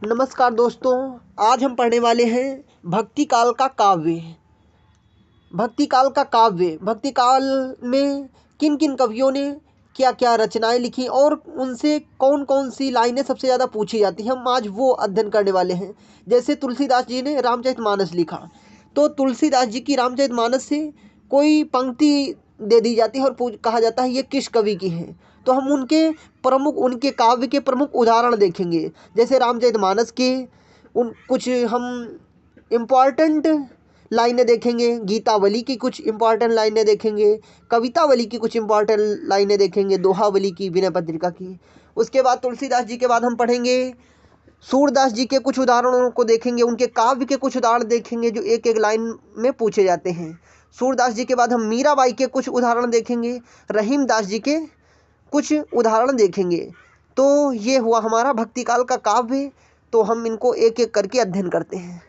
नमस्कार दोस्तों, आज हम पढ़ने वाले हैं भक्ति काल का काव्य। भक्ति काल का काव्य, भक्ति काल में किन किन कवियों ने क्या क्या रचनाएं लिखी और उनसे कौन कौन सी लाइनें सबसे ज़्यादा पूछी जाती हैं, हम आज वो अध्ययन करने वाले हैं। जैसे तुलसीदास जी ने रामचरितमानस लिखा, तो तुलसीदास जी की रामचरितमानस से कोई पंक्ति दे दी जाती है और कहा जाता है ये किस कवि की है। तो हम उनके काव्य के प्रमुख उदाहरण देखेंगे। जैसे रामचरितमानस के कुछ हम इम्पॉर्टेंट लाइनें देखेंगे, गीतावली की कुछ इम्पॉर्टेंट लाइनें देखेंगे, कवितावली की कुछ इम्पॉर्टेंट लाइनें देखेंगे, दोहावली की, विनय पत्रिका की। उसके बाद तुलसीदास जी के बाद हम पढ़ेंगे सूरदास जी के कुछ उदाहरणों को देखेंगे, उनके काव्य के कुछ उदाहरण देखेंगे जो एक एक लाइन में पूछे जाते हैं। सूरदास जी के बाद हम मीराबाई के कुछ उदाहरण देखेंगे, रहीमदास जी के कुछ उदाहरण देखेंगे। तो ये हुआ हमारा भक्तिकाल का काव्य। तो हम इनको एक एक करके अध्ययन करते हैं।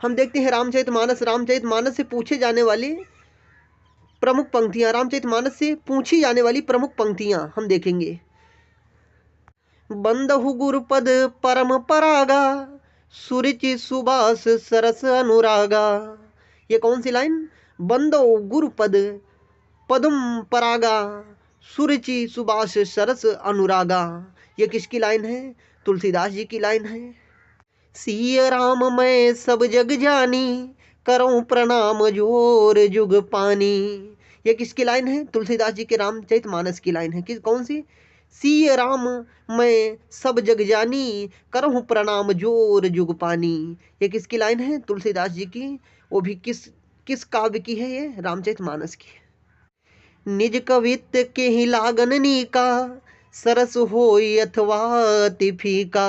हम देखते हैं रामचरितमानस से पूछे जाने वाली प्रमुख पंक्तियां, रामचरितमानस से पूछी जाने वाली प्रमुख पंक्तियां हम देखेंगे। बंदहु गुरुपद परम परागा, सुरुचि सुबास सरस अनुरागा। ये कौन सी लाइन? बंदो गुरुपद पदम परागा, सुरुचि सुबास सरस अनुरागा। ये किसकी लाइन है? तुलसीदास जी की लाइन है। सिय राम मैं सब जग जानी, करूं प्रणाम जोर जुग पानी। ये किसकी लाइन है? तुलसीदास जी के रामचरितमानस की लाइन है। कौन सी? सिय राम मैं सब जग जानी, करूं प्रणाम जोर जुग पानी। ये किसकी लाइन है? तुलसीदास जी की। वो भी किस काव्य की है? ये रामचरितमानस की। निज कवित्व के ही लागन नीका, सरस होई अथवा अति फीका।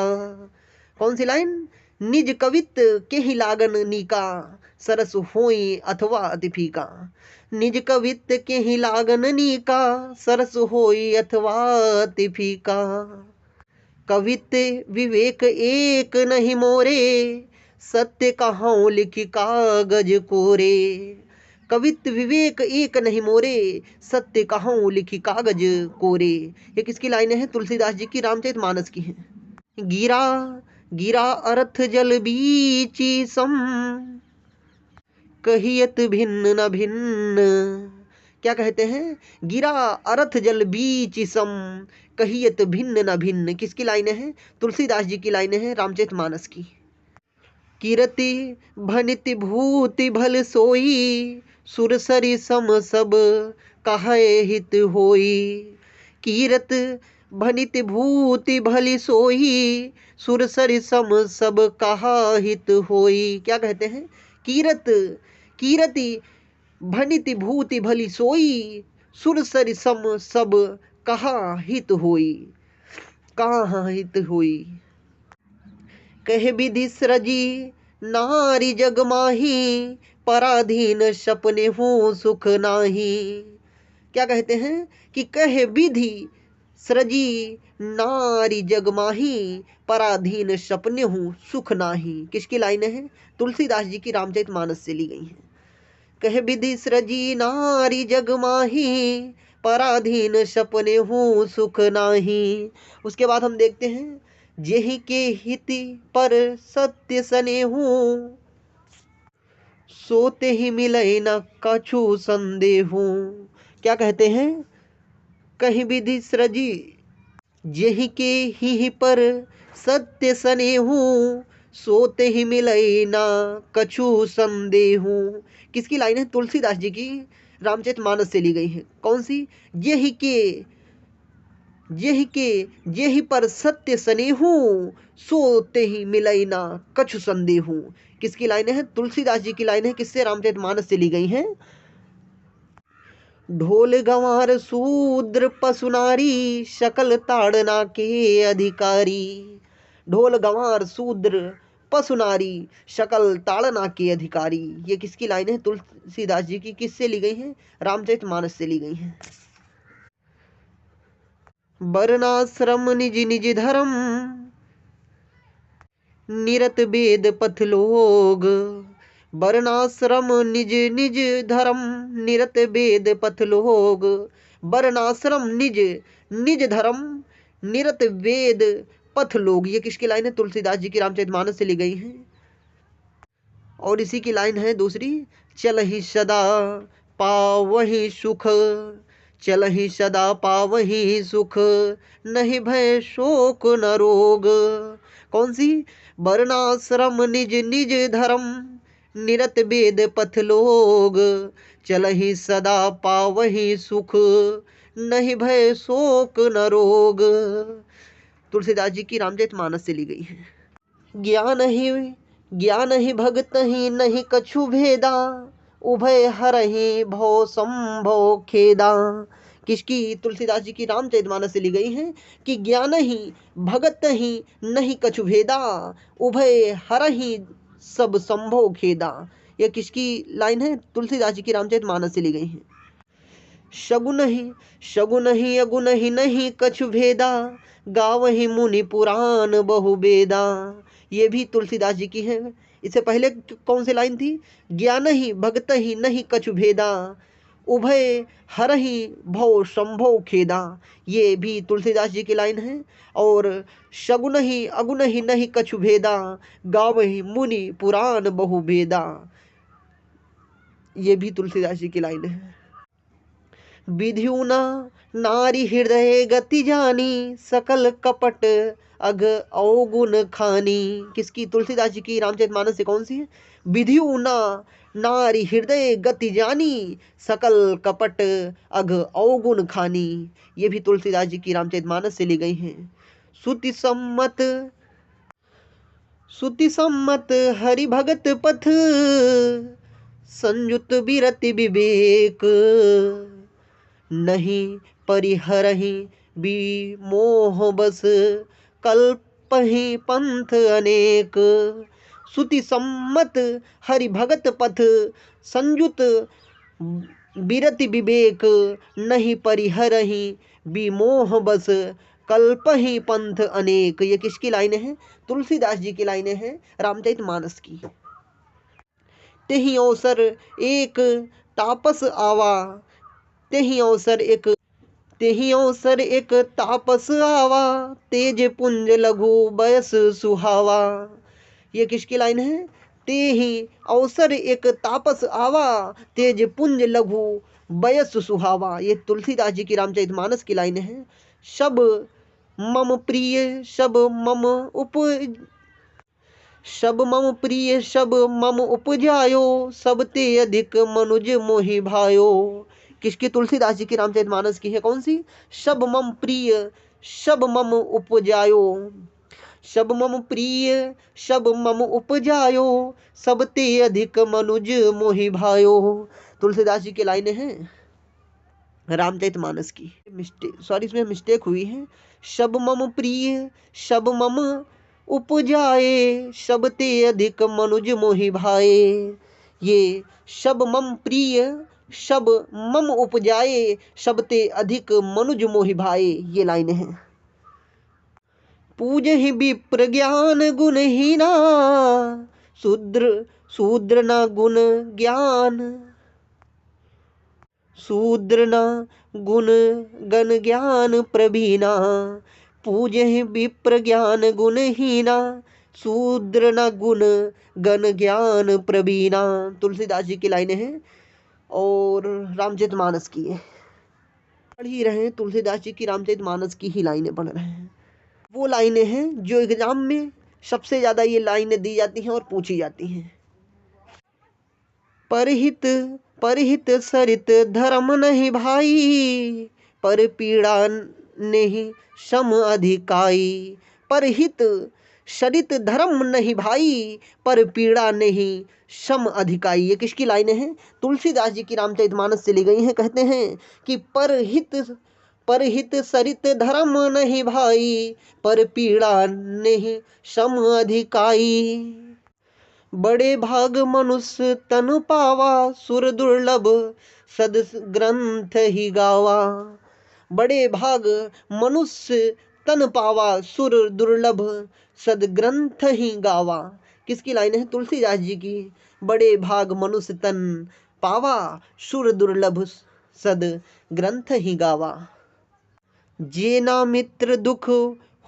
कौन सी लाइन? निज कवित्व के ही लागन नीका, सरस होई अथवा अति फीका। निज कवित्व के ही लागन नीका, सरस होई अथवा अति फीका। कवित्व विवेक एक नहीं मोरे, सत्य कहाऊं लिखि कागज कोरे। कवित्व विवेक एक नहीं मोरे, सत्य कहाऊं लिखि कागज कोरे। ये किसकी लाइनें हैं? तुलसीदास जी की रामचरितमानस की हैं। गिरा गिरा अर्थ जल बीची सम, कहियत भिन्न न भिन्न। क्या कहते हैं? गिरा अर्थ जल बीच सम, कहियत भिन्न न भिन्न। किसकी लाइनें हैं? तुलसीदास जी की लाइनें हैं रामचरितमानस की। कीरति भनिति भूति भल सोई, सुरसरी सम सब कहे हित होई। कीरत भनिति भूति भली सोई, सुरसरी सम सब कहा हित होई। क्या कहते हैं? कीरति भनिति भूति भली सोई, सुरसरी सम सब कहा हित होई। कहाँ हित होई? कह विधि सृजी नारी जग माही, पराधीन सपने हूँ सुख नाही। क्या कहते हैं? कि कह विधि सृजी नारी जग माही, पराधीन सपने हूँ सुख नाही। किसकी लाइनें हैं? तुलसीदास जी की रामचरितमानस से ली गई हैं। कह विधि सृजी नारी जग माही, पराधीन सपने हूँ सुख नाही। उसके बाद हम देखते हैं जेहि के हिति पर सत्य सनेहू, सोते ही मिले न कछु संदेहू। क्या कहते हैं? कहीं विधि सृजी जेहि के ही पर सत्य सनेहू, सोते ही मिले न कछु संदेहू। किसकी लाइन है? तुलसीदास जी की रामचरितमानस से ली गई है। कौन सी? जेहि पर सत्य सनेहू, सोते ही मिलई ना कछु संदेहू। किसकी लाइनें हैं? तुलसीदास जी की लाइनें किससे? रामचरितमानस से ली गई हैं। ढोल गंवार शूद्र पशु नारी, सकल ताड़ना के अधिकारी। ढोल गंवार शूद्र पशु नारी, सकल ताड़ना के अधिकारी। ये किसकी लाइनें हैं? तुलसीदास जी की। किससे ली गई हैं? रामचरितमानस से ली गई हैं। वर्णाश्रम निज निज धर्म, निरत वेद पथ लोग। वर्णाश्रम निज निज धर्म, निरत वेद पथ लोग। वर्णाश्रम निज निज धर्म, निरत वेद पथ लोग, ये किसकी लाइन है? तुलसीदास जी की रामचरितमानस से ली गई है। और इसी की लाइन है दूसरी, चलहि सदा पावहि सुख, चलहि सदा पावहि सुख, नहीं भय शोक न रोग। कौन सी? वर्णाश्रम निज निज धर्म, निरत वेद पथ लोग, चलहि सदा पावहि सुख, नहीं भय शोक न रोग। तुलसीदास जी की रामचरितमानस से ली गई है। ज्ञान ही भगत ही नहीं कछु भेदा, उभय हरहि भव संभव खेदा। किसकी? तुलसीदास जी की रामचरितमानस से ली गई है कि ज्ञान ही भगत ही नहीं कछु भेदा, उभय हरहि सब संभव खेदा। यह किसकी लाइन है? तुलसीदास जी की रामचरितमानस से ली गई है। शगुन ही अगुन ही नहीं कछु भेदा, गावहि मुनि पुराण बहु बेदा। ये भी तुलसीदास जी की है। इससे पहले कौन सी लाइन थी? ज्ञान ही भगत ही नहीं कछु भेदा, उभय हरहि भव संभव खेदा। ये भी तुलसीदास जी की लाइन है। और शगुन ही अगुन ही नहीं कछु भेदा, गावहि मुनि पुराण बहु बेदा। ये भी तुलसीदास जी की लाइन है। विधियुना नारी हृदय गति जानी, सकल कपट अघ अवगुण खानी। किसकी? तुलसीदास जी की रामचरितमानस से कौन सी है? विधियुना नारी हृदय गति जानी, सकल कपट अघ अवगुण खानी। ये भी तुलसीदास जी की रामचरितमानस से ली गई है। श्रुति सम्मत हरि भगत पथ, संयुत विरति विवेक, नहीं परिहरहि विमोह बस, कल्पहि पंथ अनेक। श्रुति सम्मत हरि भगत पथ, संयुत विरति विवेक, नहीं परिहरहि विमोह बस, कल्पहि पंथ अनेक। ये किसकी लाइनें हैं? तुलसीदास जी की लाइनें हैं रामचरितमानस की। तेहि अवसर एक तापस आवा, तेहि अवसर एक तापस आवा, तेज पुंज लघु बयस सुहावा। ये किसकी लाइन है? तेहि अवसर एक तापस आवा, तेज पुंज लघु बयस सुहावा। ये तुलसीदास जी की रामचरितमानस की लाइन है। सब मम प्रिय सब मम उपजायो, सब ते अधिक मनुज मोहि भायो। किसकी? तुलसीदास जी की रामचरितमानस की है। कौन सी? सब मम प्रिय सब मम उपजायो, सब मम प्रिय सब मम उपजायो, सब ते अधिक मनुज मोहि भायो। तुलसीदास जी की लाइनें हैं रामचरितमानस की। इसमें मिस्टेक हुई है। सब मम प्रिय सब मम उपजाए, सब ते अधिक मनुज मोहि भाए। ये सब मम प्रिय सब मम उपजाए, सब ते अधिक मनुज मोहि भाए, ये लाइनें हैं। पूजहि विप्र ज्ञान गुणहीना, शूद्र न गुण ज्ञान, शूद्र न गुण गण ज्ञान प्रवीणा। पूजहि विप्र ज्ञान गुणहीना, शूद्र न गुण गण ज्ञान प्रवीणा। तुलसीदास जी की लाइनें हैं और रामचरितमानस की है। पढ़ ही रहे हैं, तुलसीदास जी की रामचरितमानस की ही लाइनें पढ़ रहे हैं। वो लाइनें हैं जो एग्जाम में सबसे ज्यादा ये लाइनें दी जाती हैं और पूछी जाती हैं। परहित सरित धर्म नहीं भाई, पर पीड़ा नहीं सम अधिकाई। परहित सरित धर्म नहीं भाई, पर पीड़ा नहीं सम अधिकाई। ये किसकी लाइनें हैं? तुलसीदास जी की रामचरितमानस से ली गई हैं। कहते हैं कि परहित सरित धर्म नहीं भाई, पर पीड़ा नहीं सम अधिकाई। बड़े भाग मनुष्य तन पावा, सुर दुर्लभ सद ग्रंथ ही गावा। बड़े भाग मनुष्य तन पावा, सुर दुर्लभ सद ग्रंथ ही गावा। किसकी लाइन है? तुलसीदास जी की। बड़े भाग मनुष्य तन पावा, सुर दुर्लभ सद ग्रंथ ही गावा। जेना मित्र दुख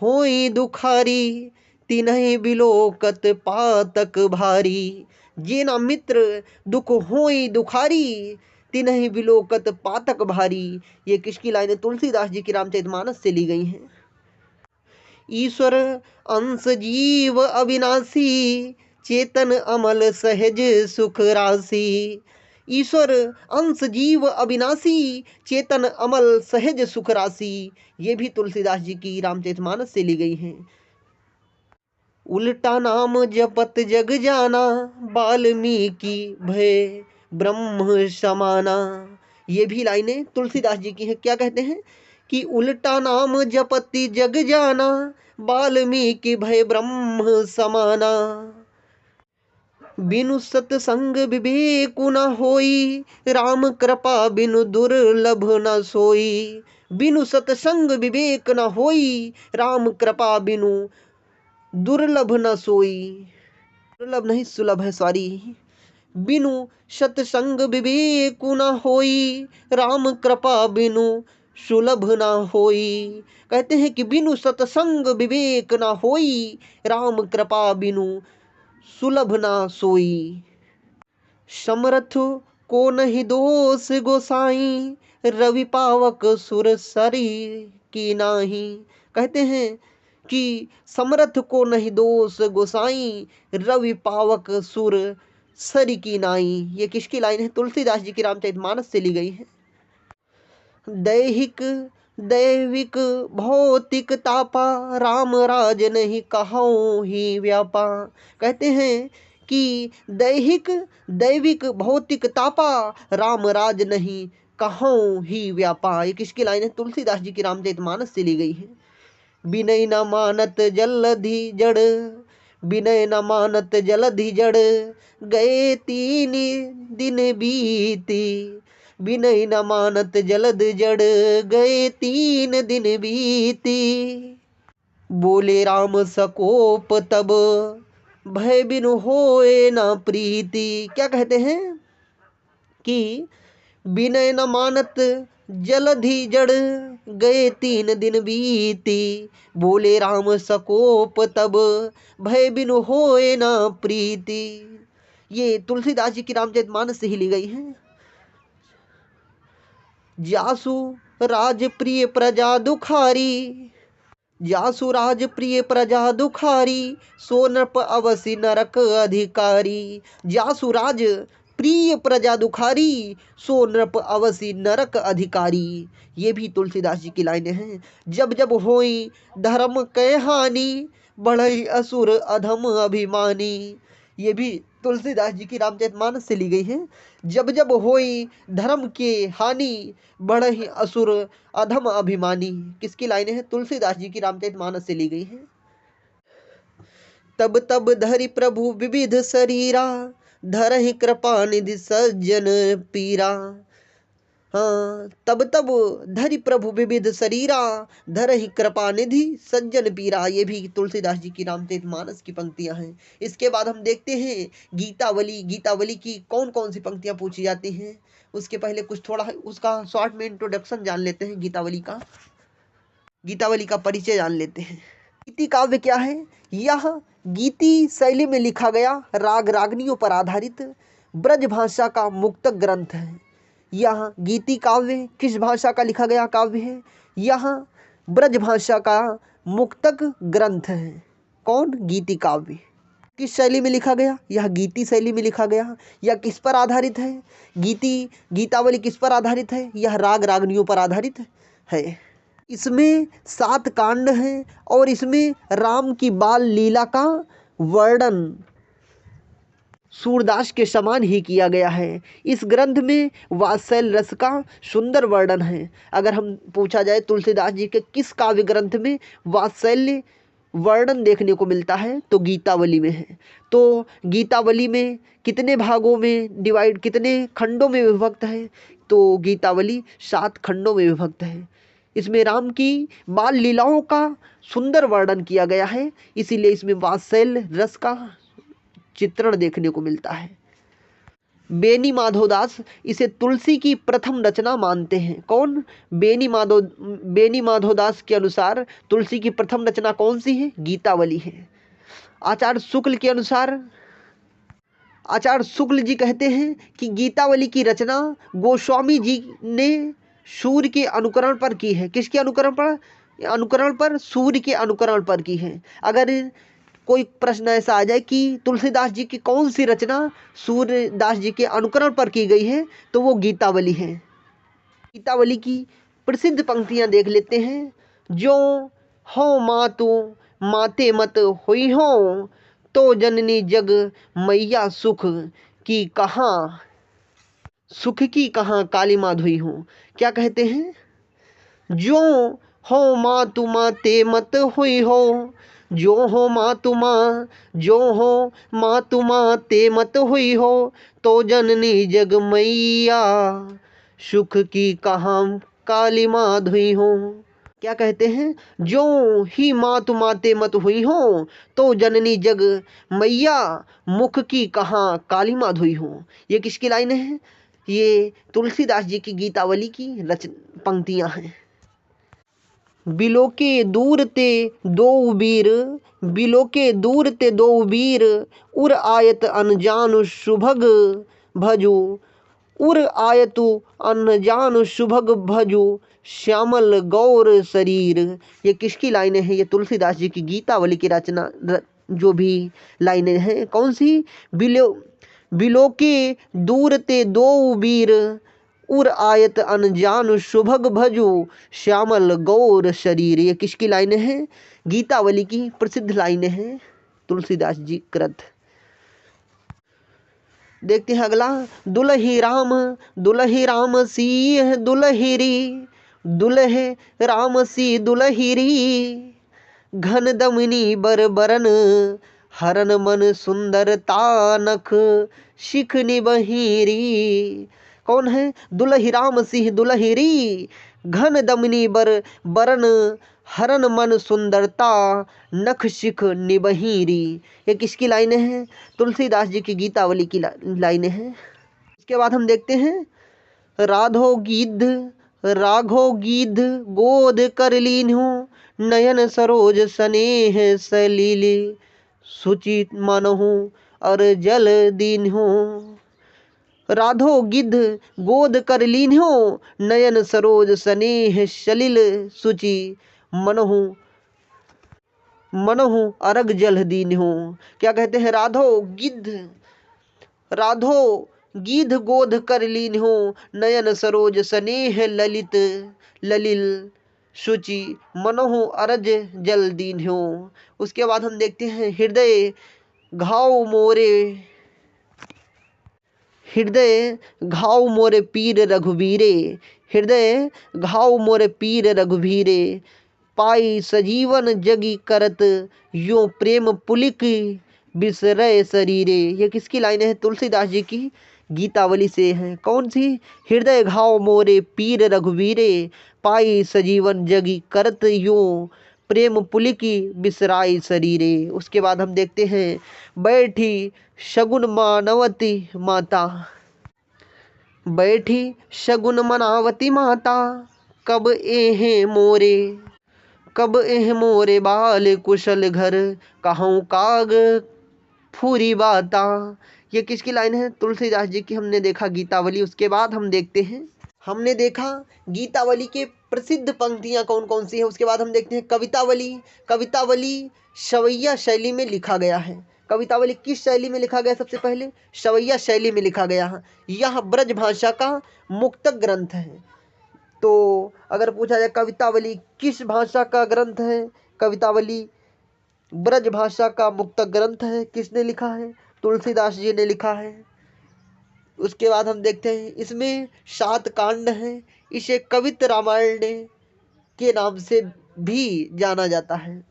होई दुखारी तिन्हि बिलोकत पातक भारी। जे ना मित्र दुख होई दुखारी तिन्हि बिलोकत पातक भारी। ये किसकी लाइन है? तुलसीदास जी की रामचरितमानस से ली गई हैं। ईश्वर अंश जीव अविनाशी चेतन अमल सहज सुख राशि। ईश्वर अंश जीव अविनाशी चेतन अमल सहज सुख राशि। ये भी तुलसीदास जी की रामचरितमानस से ली गई हैं। उल्टा नाम जपत जग जाना वाल्मीकि भय ब्रह्म समाना। ये भी लाइनें तुलसीदास जी की हैं। क्या कहते हैं कि उल्टा नाम जपति जग जाना वाल्मीकि भय ब्रह्म समाना। बिनु सतसंग विवेकु न होई राम कृपा बिनु दुर्लभ न सोई। बिनु सतसंग विवेक न होई राम कृपा बिनु दुर्लभ न सोई। दुर्लभ नहीं सुलभ है, सॉरी। बिनु सतसंग विवेकु न होई राम कृपा बिनु सुलभ न होई। कहते हैं कि बिनु सतसंग विवेक न होई राम कृपा बिनु सुलभ न सोई। समर्थ को नहीं दोष गोसाई रवि पावक सुर सरी की नाही। कहते हैं कि समर्थ को नहीं दोष गोसाई रवि पावक सुर सरी की नाई। ये किसकी लाइन है? तुलसीदास जी की रामचरितमानस से ली गई है। दैहिक दैविक भौतिक तापा राम राज नहीं कहाऊं ही व्यापा। कहते हैं कि दैहिक दैविक भौतिक तापा राम राज नहीं कहाऊं ही व्यापा। ये किसकी लाइन है? तुलसीदास जी की रामचरितमानस से ली गई है। विनय न मानत जलधि जड़ विनय न मानत जलधि जड़ गए 3 दिन बीती। विनय न मानत जलद जड़ गए 3 दिन बीती। बोले राम सकोप तब भय बिनु होए न प्रीति। क्या कहते हैं कि विनय न मानत जलधि जड़ गए 3 दिन बीती। बोले राम सकोप तब भय बिनु होए न प्रीति। ये तुलसीदास जी की रामचरितमानस से ही ली गई है। जासु राज प्रिय प्रजा दुखारी जासु राज प्रिय प्रजा दुखारी सो नृप अवसि नरक अधिकारी। जासु राज प्रिय प्रजा दुखारी सो नृप अवसि नरक अधिकारी। ये भी तुलसीदास जी की लाइनें हैं। जब जब होई धर्म कै हानि बढ़ई असुर अधम अभिमानी। ये भी तुलसीदास जी की रामचरितमानस से ली गई है। जब जब होई धर्म के हानि बढ़ई असुर अधम अभिमानी। किसकी लाइनें हैं? तुलसीदास जी की रामचरितमानस से ली गई है। तब तब धरि प्रभु विविध शरीरा धरहि कृपा निधि सज्जन पीरा। हाँ, तब तब धरि प्रभु विविध शरीरा धरहि कृपा निधि सज्जन पीरा। ये भी तुलसीदास जी की रामचरितमानस की पंक्तियां हैं। इसके बाद हम देखते हैं गीतावली। गीतावली की कौन कौन सी पंक्तियां पूछी जाती हैं। उसके पहले कुछ थोड़ा उसका शॉर्ट में इंट्रोडक्शन जान लेते हैं। गीतावली का परिचय जान लेते हैं। गीति काव्य क्या है? यह गीति शैली में लिखा गया राग रागनियों पर आधारित ब्रज भाषा का मुक्तक ग्रंथ है। यह गीति काव्य किस भाषा का लिखा गया काव्य है? यह ब्रज भाषा का मुक्तक ग्रंथ है। कौन? गीति काव्य। किस शैली में लिखा गया? यह गीति शैली में लिखा गया। यह किस पर आधारित है? गीतावली किस पर आधारित है? यह राग रागनियों पर आधारित है। इसमें 7 कांड हैं और इसमें राम की बाल लीला का वर्णन सूरदास के समान ही किया गया है। इस ग्रंथ में वात्सल्य रस का सुंदर वर्णन है। अगर हम पूछा जाए तुलसीदास जी के किस काव्य ग्रंथ में वात्सल्य वर्णन देखने को मिलता है तो गीतावली में है। तो गीतावली में कितने भागों में डिवाइड, कितने खंडों में विभक्त है? तो गीतावली 7 खंडों में विभक्त है। इसमें राम की बाल लीलाओं का सुंदर वर्णन किया गया है, इसीलिए इसमें वात्सल्य रस का चित्रण देखने को मिलता है। बेनी माधवदास इसे तुलसी की प्रथम रचना मानते हैं। कौन? बेनी माधवदास के अनुसार तुलसी की प्रथम रचना कौन सी है? गीतावली है। आचार्य शुक्ल के अनुसार, आचार्य शुक्ल जी कहते हैं कि गीतावली की रचना गोस्वामी जी ने सूर्य के अनुकरण पर की है। किसके अनुकरण पर? अनुकरण पर, सूर्य के अनुकरण पर की है। अगर कोई प्रश्न ऐसा आ जाए कि तुलसीदास जी की कौन सी रचना सूर्यदास जी के अनुकरण पर की गई है, तो वो गीतावली है। गीतावली की प्रसिद्ध पंक्तियां देख लेते हैं। जो हो मातु माते मत हुई हो, तो जननी जग मैया सुख की कहाँ, सुख की कहाँ काली माधुई हो। क्या कहते हैं? जो हो मातु माते मत हुई हो, जो हो मातु माँ, जो हो मातु माते मत हुई हो, तो जननी जग मैया सुख की कहाँ काली माधुई हो। क्या कहते हैं? जो ही मातु माते मत हुई हो, तो जननी जग मैया मुख की कहाँ काली माधुई हो। ये किसकी लाइन है? ये तुलसीदास जी की गीतावली की पंक्तियां हैं। बिलो के दूर ते दो वीर, बिलो के दूर ते दो वीर, उर आयत अनजान सुभग भजो, उर आयतु अनजान सुभग भजो, श्यामल गौर शरीर। ये किसकी लाइनें हैं? ये तुलसीदास जी की गीतावली की रचना जो भी लाइनें हैं। कौन सी? बिलो के दूर ते दो वीर, उर आयत अनजान सुभग भजो, श्यामल गौर शरीर। ये किसकी लाइनें हैं? गीतावली की प्रसिद्ध लाइनें हैं, तुलसीदास जी कृत। देखते हैं अगला। दुलही राम सिंह दुलहिरी, दुल्हे राम सी दुलहिरी, घन दमनी बर बरन, हरन मन सुंदरता नख शिख निबहिरी। कौन है? दुलही राम सिंह दुलहिरी, घन दमनी बर बरन, हरन मन सुंदरता नख शिख निबहिरी। ये किसकी लाइनें हैं? तुलसीदास जी की गीतावली की लाइनें हैं। इसके बाद हम देखते हैं। राघो गिद्ध गोद कर लीन्हु, नयन सरोज स्नेह सलीली, सुचि मनहु और जल दीन्हु। राधो गिद्ध गोद कर लीन्हु, नयन सरोज स्नेह सलिल, सुचि मनहु अरग जल दीन्हु। क्या कहते हैं? राधो गिद्ध गोद कर लीन्हु, नयन सरोज स्नेह ललित ललिल, सुचि मनहु अरज जल दीन्हु। उसके बाद हम देखते हैं। हृदय घाव मोरे पीर रघुवीरे, हृदय घाव मोरे पीर रघुवीरे, पाई सजीवन जगी करत, यो प्रेम पुलिक बिसरय शरीरे। ये किसकी लाइन है? तुलसीदास जी की गीतावली से है। कौन सी? हृदय घाव मोरे पीर रघुवीरे, पाई सजीवन जगी करत, यो प्रेम पुलिकी बिसराई शरीरे। उसके बाद हम देखते हैं। बैठी शगुन मानवती माता, बैठी शगुन मनावती माता, कब एह मोरे बाल कुशल घर, कहूँ काग फूरी बाता। ये किसकी लाइन है? तुलसीदास जी की हमने देखा गीतावली। उसके बाद हम देखते हैं। हमने देखा गीतावली के प्रसिद्ध पंक्तियां कौन कौन सी है। उसके बाद हम देखते हैं कवितावली। कवितावली शवैया शैली में लिखा गया है। कवितावली किस शैली में लिखा गया? सबसे पहले शवैया शैली में लिखा गया है। यह ब्रज भाषा का मुक्तक ग्रंथ है। तो अगर पूछा जाए कवितावली किस भाषा का ग्रंथ है, कवितावली ब्रज भाषा का मुक्तक ग्रंथ है। किसने लिखा है? तुलसीदास जी ने लिखा है। उसके बाद हम देखते हैं इसमें 7 कांड हैं। इसे कवित रामायण के नाम से भी जाना जाता है।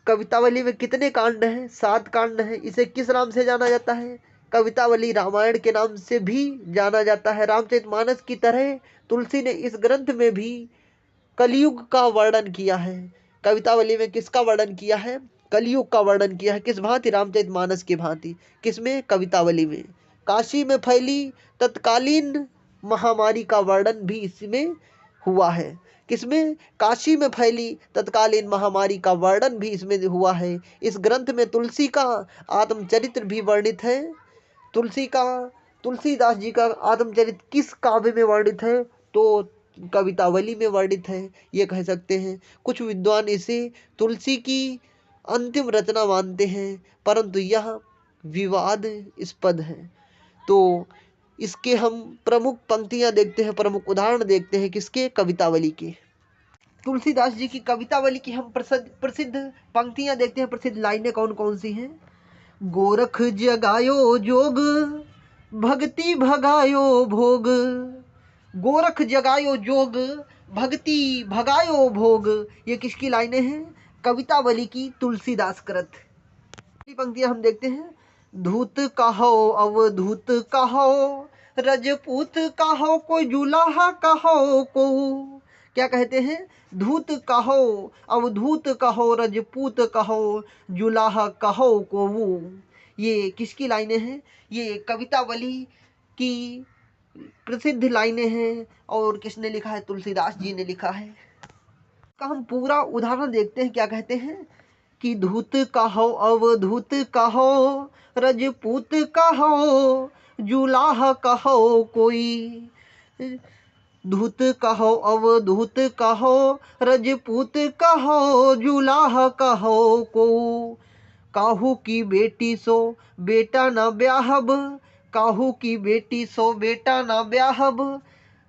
कवितावली में कितने कांड हैं? 7 कांड हैं। इसे किस नाम से जाना जाता है? कवितावली रामायण के नाम से भी जाना जाता है। रामचरितमानस की तरह तुलसी ने इस ग्रंथ में भी कलयुग का वर्णन किया है। कवितावली में किसका वर्णन किया है? कलयुग का वर्णन किया है। किस भांति? रामचरितमानस की भांति। किसमें? कवितावली में। काशी में फैली तत्कालीन महामारी का वर्णन भी इसमें हुआ है। किसमें? काशी में फैली तत्कालीन महामारी का वर्णन भी इसमें हुआ है। इस ग्रंथ में तुलसी का आत्मचरित्र भी वर्णित है। तुलसीदास जी का आत्मचरित्र किस काव्य में वर्णित है? तो कवितावली में वर्णित है, ये कह सकते हैं। कुछ विद्वान इसे तुलसी की अंतिम रचना मानते हैं, परंतु यह विवादास्पद है। तो इसके हम प्रमुख पंक्तियां देखते हैं, प्रमुख उदाहरण देखते हैं। किसके? कवितावली के। तुलसीदास जी की कवितावली की हम प्रसिद्ध पंक्तियां देखते हैं, प्रसिद्ध लाइनें कौन कौन सी हैं? गोरख जगायो जोग, भक्ति भगायो भोग। गोरख जगायो जोग, भक्ति भगायो भोग। ये किसकी लाइनें हैं? कवितावली की, तुलसीदास कृत। पंक्तियां हम देखते हैं। धूत कहो अवधूत कहो, रजपूत कहो कोई जुलाहा कहो को। क्या कहते हैं? धूत कहो अवधूत कहो, रजपूत कहो जुलाहा कहो को। ये किसकी लाइनें हैं? ये कवितावली की प्रसिद्ध लाइनें हैं। और किसने लिखा है? तुलसीदास जी ने लिखा है। का हम पूरा उदाहरण देखते हैं। क्या कहते हैं कि धूत कहो अवधूत कहो, रजपूत कहो जुलाह कहो कोई। धूत कहो अवधूत कहो, रजपूत कहो जुलाह कहो को। काहू की बेटी सो बेटा न ब्याहब, काहू की बेटी सो बेटा न ब्याहब।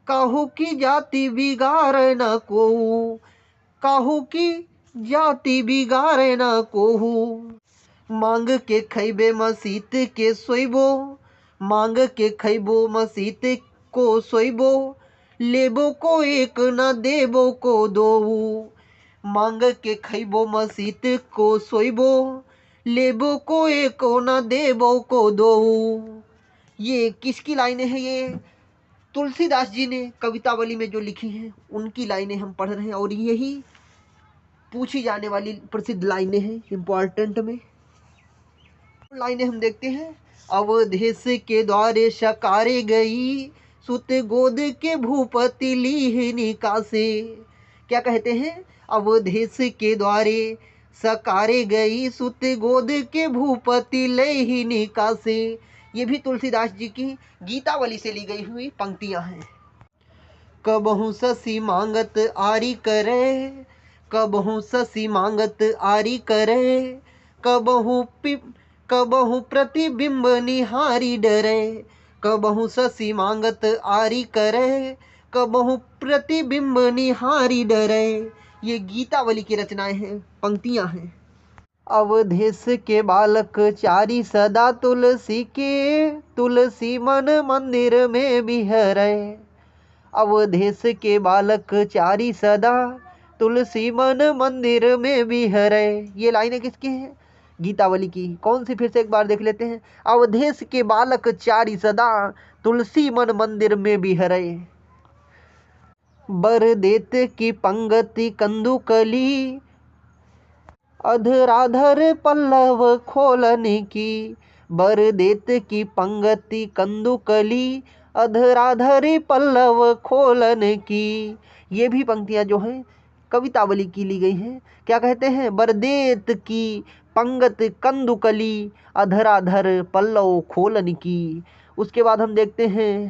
काहू की जाति बिगाड़ न को, काहू की जाति बिगाड़े न कोहू। मांग के खैबे मसीत के सोइबो, मांग के खैबो मसीत को सोइबो। लेबो को एक न देबो को दो। मांग के खैबो मसीत को सोइबो, लेबो को एक न देबो को दो। ये किसकी लाइनें हैं? ये तुलसीदास जी ने कवितावली में जो लिखी हैं उनकी लाइनें हम पढ़ रहे हैं। और यही पूछी जाने वाली प्रसिद्ध लाइनें हैं, इंपॉर्टेंट में। लाइनें हम देखते हैं। अवधेश के द्वारे सकारे गई, सुत गोद के भूपति लीह निकासे। क्या कहते हैं? अवधेश के द्वारे सकारे गई, सुत गोद के भूपति लीह निकासे। ये भी तुलसीदास जी की गीतावली से ली गई हुई पंक्तियां हैं। कबहू ससी मांगत आरी करे, कबहू ससी मांगत आरी करे। कबहू प्रतिबिंब निहारी डरे। कबहू ससी मांगत आरी करे, कबहू प्रतिबिंब निहारी डरे। ये गीतावली की रचनाएं हैं, पंक्तियां हैं। अवधेश के बालक चारी सदा तुलसी के, तुलसी मन मंदिर में बिहरे। अवधेश के बालक चारी सदा, तुलसी मन मंदिर में बिहरे। ये लाइनें किसकी हैं? गीतावली की। कौन सी? फिर से एक बार देख लेते हैं। अवधेश के बालक चारी सदा, तुलसी मन मंदिर में बिहरे। बरदेत की पंगति कंदुकली, अधराधर पल्लव खोलने की। बरदेत की पंगति कंदुकली, अधराधर पल्लव खोलन की। ये भी पंक्तियां जो हैं कवितावली की ली गई हैं। क्या कहते हैं? बरदेत की पंगत कंदुकली, अधराधर पल्लव खोलन की। उसके बाद हम देखते हैं,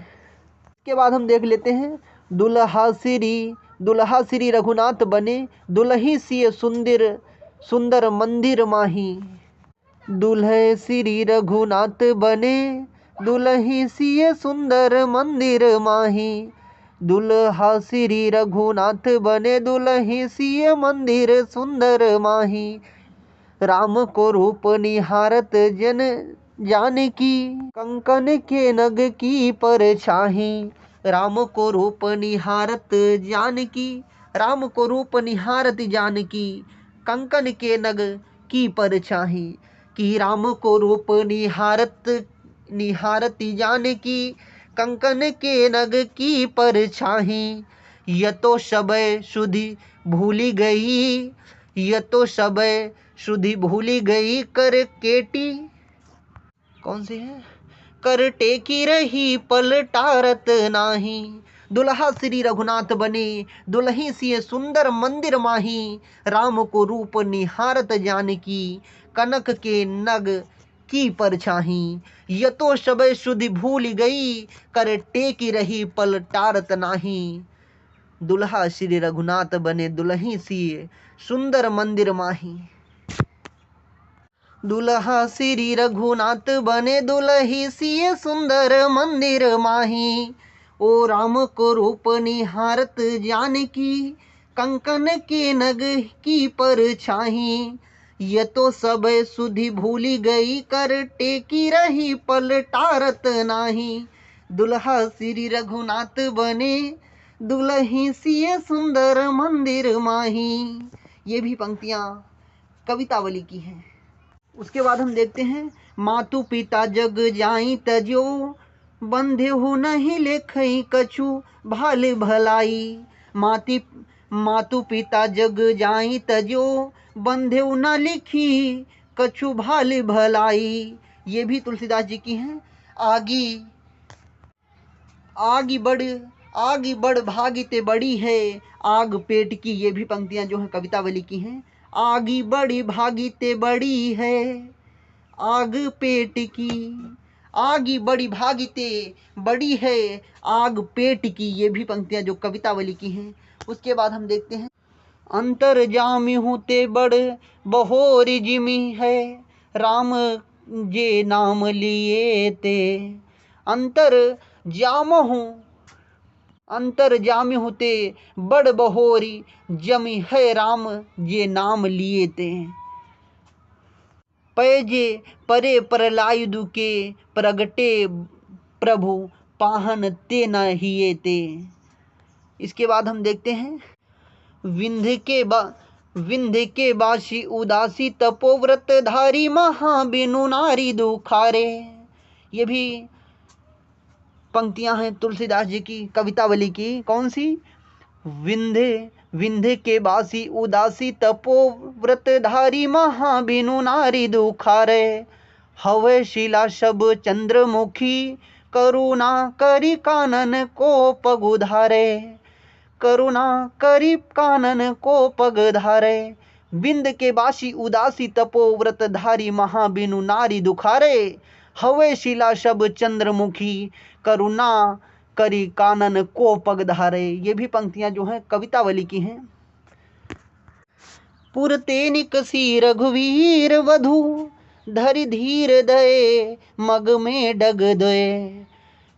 उसके बाद हम देख लेते हैं। दुल्हा श्री रघुनाथ बने, दुल्ही सिय सुंदर मंदिर माही। दुल्हे श्री रघुनाथ बने, दुल्ही सिय सुंदर मंदिर माही। दुल्हा श्री रघुनाथ बने, दुल्ही सिय मंदिर सुंदर माही। राम को रूप निहारत जन जानकी, कंकन के नग की परछाही। राम को रूप निहारत जानकी, राम को रूप निहारत जानकी, कंकन के नग की परछाही। कि राम को रूप निहारत जानकी, कंकन के नग की परछाही। यह तो शबै शुद्धि भूली गई, यह तो शबै शुद्धि भूली गई, कर केटी। कौन सी है? कर टेकी रही पलटारत नाही। दुल्हा श्री रघुनाथ बने दुल्ही सिय सुंदर मंदिर माही। राम को रूप निहारत जानकी कनक के नग की परछाही। ये तो सबे सुधि भूल गई कर टेकी रही पलटारत नाही। दुल्हा श्री रघुनाथ बने दुल्ही सिय सुंदर मंदिर माही। दुल्हा श्री रघुनाथ बने दुल्ही सिय सुंदर मंदिर माही। ओ राम को रूप निहारत जानकी कंकन के नग की परछाही। ये तो सब सुधि भूली गई कर टेकी रही पलटारत नाही। दुल्हा श्री रघुनाथ बने दुल्ही सिय सुंदर मंदिर माही। ये भी पंक्तियां कवितावली की हैं। उसके बाद हम देखते हैं मातु पिता जग जाई तजो बंधे हो नहीं लेखई कछु भाल भलाई। मातु पिता जग जाई तजो बंधे न लिखी कछु भाल भलाई। ये भी तुलसीदास जी की हैं। आगी बढ़ भागिते बड़ी है आग पेट की। ये भी पंक्तियां जो हैं कवितावली की हैं। आगी बड़ी भागिते बड़ी है आग पेट की। आगी बड़ी भागिते बड़ी है आग पेट की। ये भी पंक्तियां जो कवितावली की हैं। उसके बाद हम देखते हैं अंतर जामी होते बड़ बहोर जिमी है राम जे नाम लिए ते। अंतर जामी होते बड़ बहोरी जमी है राम जे नाम लिए ते। पैजे परे प्रलायुदु के प्रगटे प्रभु पाहन ते न हिए ते। इसके बाद हम देखते हैं विंध्य के बासी उदासी तपोव्रत धारी महाबिनु नारी दुखारे। ये भी पंक्तियां हैं तुलसीदास जी की कवितावली की। कौन सी? विंध्य के बासी उदासी तपोव्रत धारी महाबिनु नारी दुखारे। हवे शिला सब चंद्रमुखी करुणा करी कानन को पगुधारे। करुणा करी कानन को पगधारे। बिंद के बासी उदासी तपोव्रत धारी महाबिनु नारी दुखारे। हवे शिला सब चंद्रमुखी करुणा करी कानन को पगधारे। ये भी पंक्तियां जो हैं कवितावली की हैं। पुरते निकसी रघुवीर वधु धरि धीर दये मग में डग दये।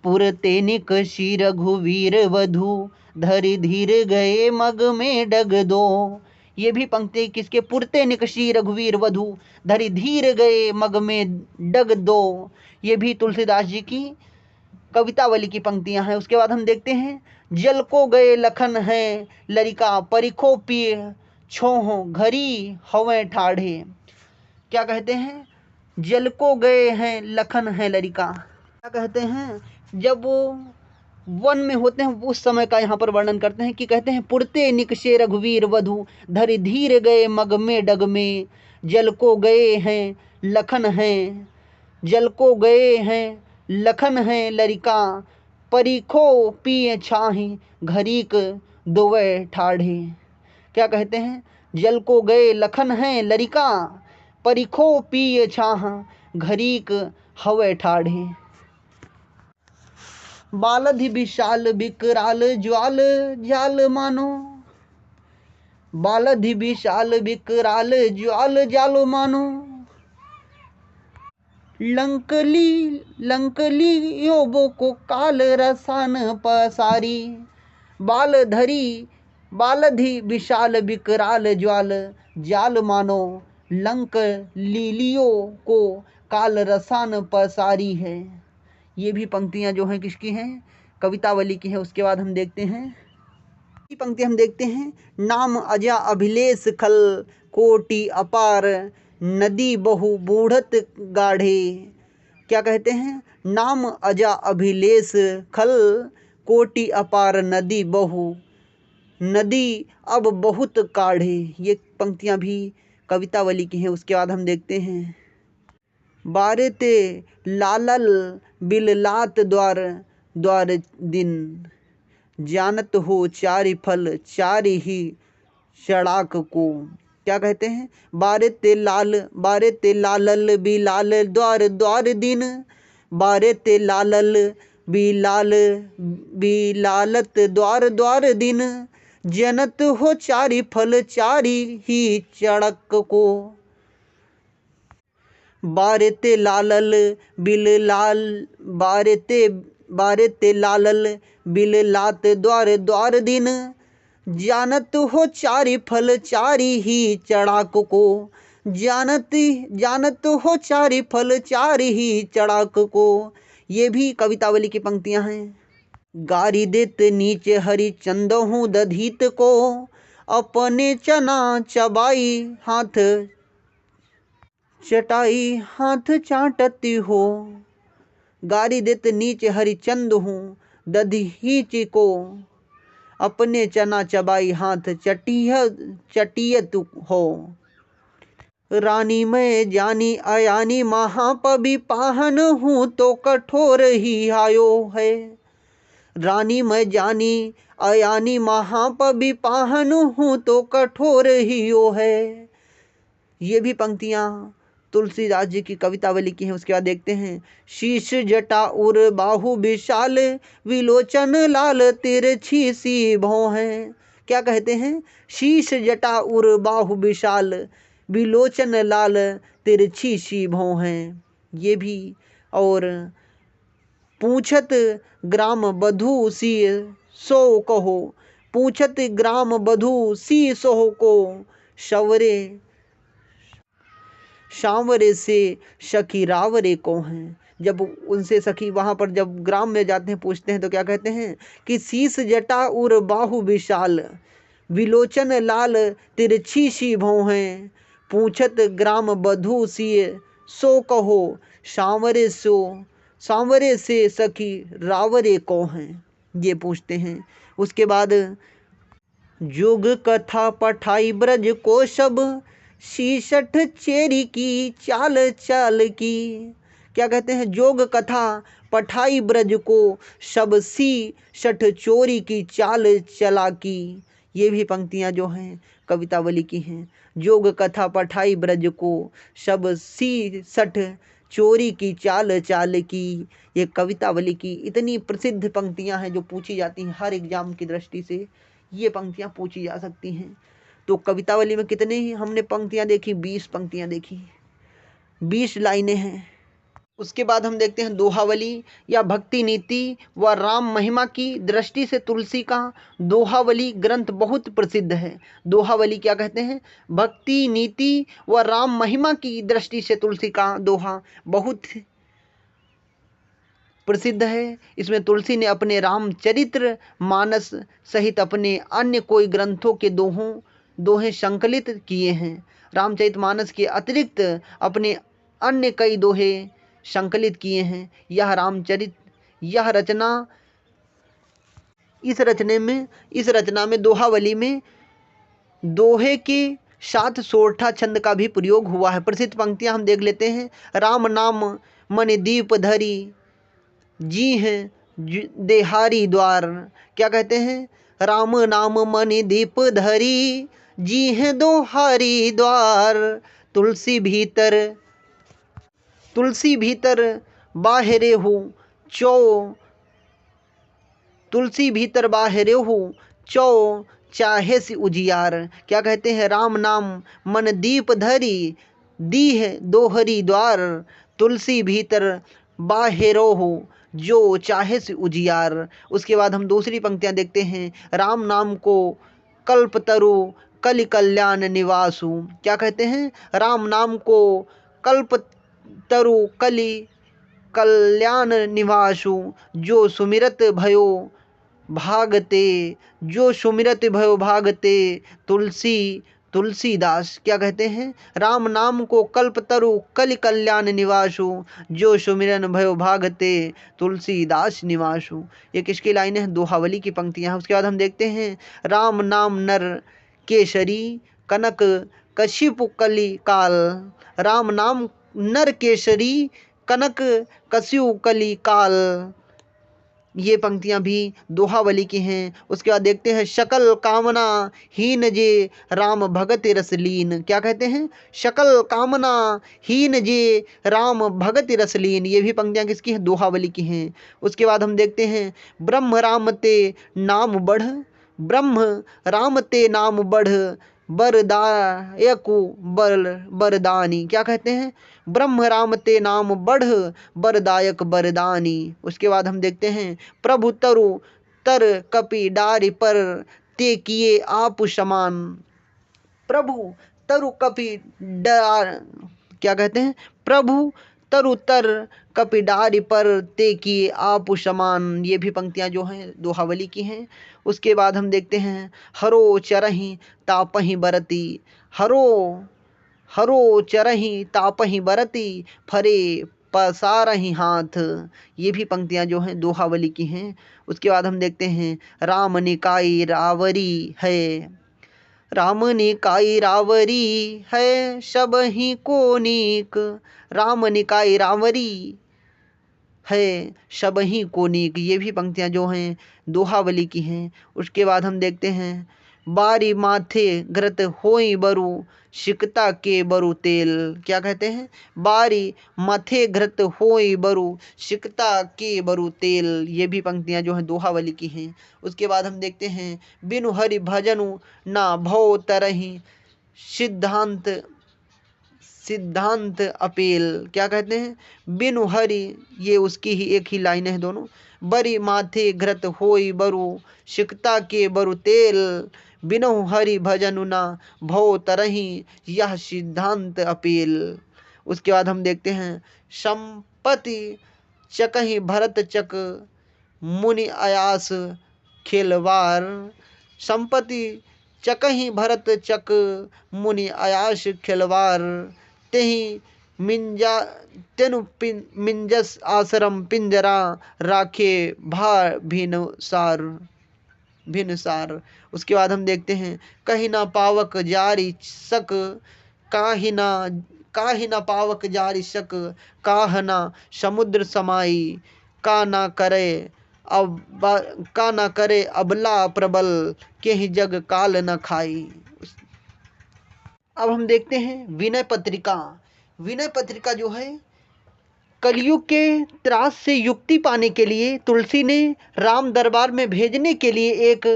पुरते निकसी रघुवीर वधु धरि धीर गए मग में डग दो। ये भी पंक्ति किसके? पुरते निकसी रघुवीर वधु धरि धीर गए मग में डग दो। ये भी तुलसीदास जी की कवितावली की पंक्तियां हैं। उसके बाद हम देखते हैं जल को गए लखन है लरिका परिखो पिए छोहो घरी हवे ठाढ़े। क्या कहते हैं? जल को गए हैं लखन है लरिका। क्या कहते हैं? जब वो वन में होते हैं उस समय का यहाँ पर वर्णन करते हैं कि कहते हैं पुरते निकशे रघुवीर वधु धरि धीर गए मग में डग में। जल को गए हैं लखन हैं, जल को गए हैं लखन हैं लरिका परिखो पिए छाही घरीक दोवे ठाढ़े। क्या कहते हैं? जल को गए लखन हैं लरिका परिखो पिए छाह घरीक हवे ठाढ़े। बालधि विशाल विकराल ज्वाल जाल मानो। बालधि विशाल विकराल ज्वाल जाल मानो। लंकली योबो को काल रसान पसारी। बालधि विशाल विकराल ज्वाल जाल मानो। लंक लीलियों को काल रसान पसारी है। ये भी पंक्तियां जो हैं किसकी हैं? कवितावली की हैं। उसके बाद हम देखते हैं पंक्ति हम देखते हैं नाम अजा अभिलेष खल कोटि अपार नदी बहु बूढ़त गाढ़े। क्या कहते हैं? नाम अजा अभिलेष खल कोटि अपार नदी अब बहुत काढ़े। ये पंक्तियां भी कवितावली की हैं। उसके बाद हम देखते हैं बारे ते लालल बिललात द्वार द्वार दिन, जानत हो चारि फल चारि ही चढ़ाक को। क्या कहते हैं? बारे ते लालल बिलाल द्वार द्वार दिन, बारे ते लालल बिलाल बिलालत द्वार द्वार दिन, जनत हो चारि फल चारि ही चढ़क को। बारे ते लालल बिललाल बारे ते लालल बिललात द्वार द्वार दिन, जानत हो चारि फल चारि ही चढ़ाक को। जानत हो चारि फल चारि ही चढ़ाक को। ये भी कवितावली की पंक्तियां हैं। गारी देत नीचे हरि चंदहु दधित को, अपने चना चबाई हाथ चटाई हाथ चाटती हो। गारी देत नीचे हरिचंद हूँ दधिच को, अपने चना चबाई हाथ चटियत हो। रानी मैं जानी अयानी महापबि पाहन हूँ तो कठोर ही आयो है। रानी मैं जानी अयानी महापबि पाहन हूँ तो कठोर ही हो है। ये भी पंक्तियाँ तुलसीदास जी की कवितावली की हैं। उसके बाद देखते हैं, शीश जटा उर बाहु विशाल, विलोचन लाल तिरछी सी भौं है। क्या कहते हैं? शीश जटा उर बाहु विशाल, विलोचन लाल तिरछी सी भौं है। ये भी। और पूछत ग्राम बधू सी सो कहो, पूछत ग्राम बधू सी सोह को, सांवरे से सखी रावरे को हैं। जब उनसे सखी वहाँ पर जब ग्राम में जाते हैं पूछते हैं तो क्या कहते हैं कि शीस जटा उर बाहु विशाल, विलोचन लाल तिरछी सी भौं हैं, पूछत ग्राम बधू सी सो कहो, सांवरे से सखी रावरे को हैं। ये पूछते हैं। उसके बाद, जुग कथा पठाई ब्रज को सब, शीसठ चेरी की चाल चाल की। क्या कहते हैं? जोग कथा पठाई ब्रज को, सब शीसठ चोरी की चाल चला की। ये भी पंक्तियाँ जो हैं कवितावली की हैं। जोग कथा पठाई ब्रज को, सब शीसठ चोरी की चाल चाल की। ये कवितावली की इतनी प्रसिद्ध पंक्तियाँ हैं जो पूछी जाती हैं हर एग्जाम की दृष्टि से। ये पंक्तियाँ पूछी जा सकती हैं। तो कवितावली में कितने ही हमने पंक्तियाँ देखी? 20 पंक्तियाँ देखी, 20 लाइनें हैं। उसके बाद हम देखते हैं दोहावली या भक्ति नीति व राम महिमा की दृष्टि से तुलसी का दोहावली ग्रंथ बहुत प्रसिद्ध है। दोहावली क्या कहते हैं? भक्ति नीति व राम महिमा की दृष्टि से तुलसी का दोहा बहुत प्रसिद्ध है। इसमें तुलसी ने अपने रामचरित्र मानस सहित अपने अन्य कोई ग्रंथों के दोहे संकलित किए हैं। रामचरितमानस के अतिरिक्त अपने अन्य कई दोहे संकलित किए हैं। यह रचना इस रचना में दोहावली में दोहे के साथ सोरठा छंद का भी प्रयोग हुआ है। प्रसिद्ध पंक्तियां हम देख लेते हैं। राम नाम मन दीप धरी, जी हैं देहारी द्वार। क्या कहते हैं? राम नाम मन दीप धरी, जी हैं दोहारी द्वार। तुलसी भीतर बाहरे हूँ चौ चाहे से उजियार। क्या कहते हैं? राम नाम मन दीप धरी, दी है दोहरी द्वार। तुलसी भीतर बाहरो हो जो चाहे से उजियार। उसके बाद हम दूसरी पंक्तियां देखते हैं। राम नाम को कल्पतरु कलि कल्याण निवासु। क्या कहते हैं? राम नाम को कल्पतरु कलि कल्याण निवासु, जो सुमिरत भयो भागते तुलसीदास। क्या कहते हैं? राम नाम को कल्पतरु कलि कल्याण निवासु, जो सुमिरन भयो भागते तुलसीदास निवासु। ये किसकी लाइनें हैं? दोहावली की पंक्तियां हैं। उसके बाद हम देखते हैं, राम नाम नर केसरी, कनक कशिपु कलि काल। राम नाम नर केसरी कनक कस्यु कली काल। ये पंक्तियां भी दोहावली की हैं। उसके बाद देखते हैं शकल कामना हीन जे राम भगत रसलीन। क्या कहते हैं? शकल कामना हीन जे राम भगत रसलीन। ये भी पंक्तियां किसकी हैं? दोहावली की हैं। उसके बाद हम देखते हैं ब्रह्म राम ते नाम बढ़, ब्रह्म राम ते नाम बढ़ बरदायकु बरदानी। क्या कहते हैं? ब्रह्म राम ते नाम बढ़ बरदायक बरदानी। उसके बाद हम देखते हैं प्रभु तरु तर कपि डारि पर ते किए आप समान। प्रभु तरु कपि डार, क्या कहते हैं? प्रभु तरु तर कपि डारि पर ते किए आप समान। ये भी पंक्तियां जो हैं दोहावली की हैं। उसके बाद हम देखते हैं हरो चरहि तापहि बरती, हरो हरो चरहि तापहि बरती फरे पसारहि हाथ। ये भी पंक्तियां जो हैं दोहावली की हैं। उसके बाद हम देखते हैं राम निकाई रावरी है, राम निकाई रावरी है सब ही को नीक, राम निकाई रावरी है सब ही को नीक। ये भी पंक्तियां जो हैं दोहावली की हैं। उसके बाद हम देखते हैं बारी माथे घृत होई बरु सिकता के बरु तेल। क्या कहते हैं? बारी माथे घृत होई बरु सिकता के बरु तेल। ये भी पंक्तियां जो हैं दोहावली की हैं। उसके बाद हम देखते हैं बिनु हरि भजनु ना भव तरहि सिद्धांत सिद्धांत अपील। क्या कहते हैं? बिनु हरि, ये उसकी ही एक ही लाइन है दोनों। बरी माथे घृत होई बरु सिकता के बरु तेल, बिनु हरि भजनु ना भव तरहि यह सिद्धांत अपील। उसके बाद हम देखते हैं संपत्ति चकहि भरत चक मुनि आयास खेलवार। संपत्ति चकहि भरत चक मुनि आयास खेलवार, तेहि मिंजा तेनु मिंजस आश्रम पिंजरा राखे भा भिनसार भिनसार। उसके बाद हम देखते हैं कहीं ना पावक जारी सक, काहि ना पावक जारी सक, काह ना समुद्र समाई, का ना करे अबला प्रबल, के ही जग काल न खाई। अब हम देखते हैं विनय पत्रिका। विनय पत्रिका जो है कलयुग के त्रास से युक्ति पाने के लिए तुलसी ने राम दरबार में भेजने के लिए एक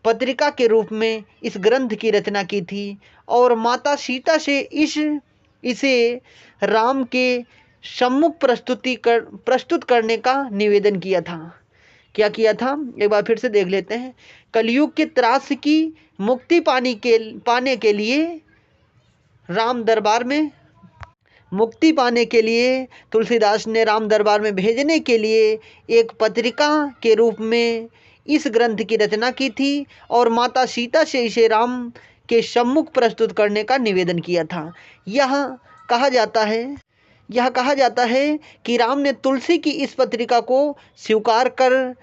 पत्रिका के रूप में इस ग्रंथ की रचना की थी और माता सीता से इसे राम के सम्मुख प्रस्तुत करने का निवेदन किया था। क्या किया था? एक बार फिर से देख लेते हैं। कलयुग के त्रास की मुक्ति पाने के लिए राम दरबार में मुक्ति पाने के लिए तुलसीदास ने राम दरबार में भेजने के लिए एक पत्रिका के रूप में इस ग्रंथ की रचना की थी और माता सीता से इसे राम के सम्मुख प्रस्तुत करने का निवेदन किया था। यह कहा जाता है कि राम ने तुलसी की इस पत्रिका को स्वीकार कर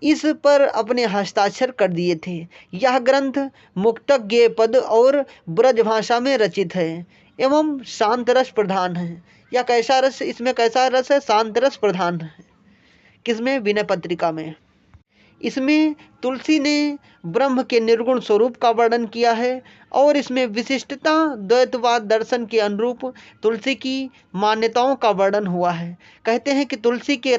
इस पर अपने हस्ताक्षर कर दिए थे। यह ग्रंथ मुक्तक गेय पद और ब्रज भाषा में रचित है एवं शांत रस प्रधान है। यह कैसा रस? इसमें कैसा रस है? शांत रस प्रधान है। किसमें? विनय पत्रिका में। इसमें तुलसी ने ब्रह्म के निर्गुण स्वरूप का वर्णन किया है और इसमें विशिष्टता द्वैतवाद दर्शन के अनुरूप तुलसी की मान्यताओं का वर्णन हुआ है। कहते हैं कि तुलसी के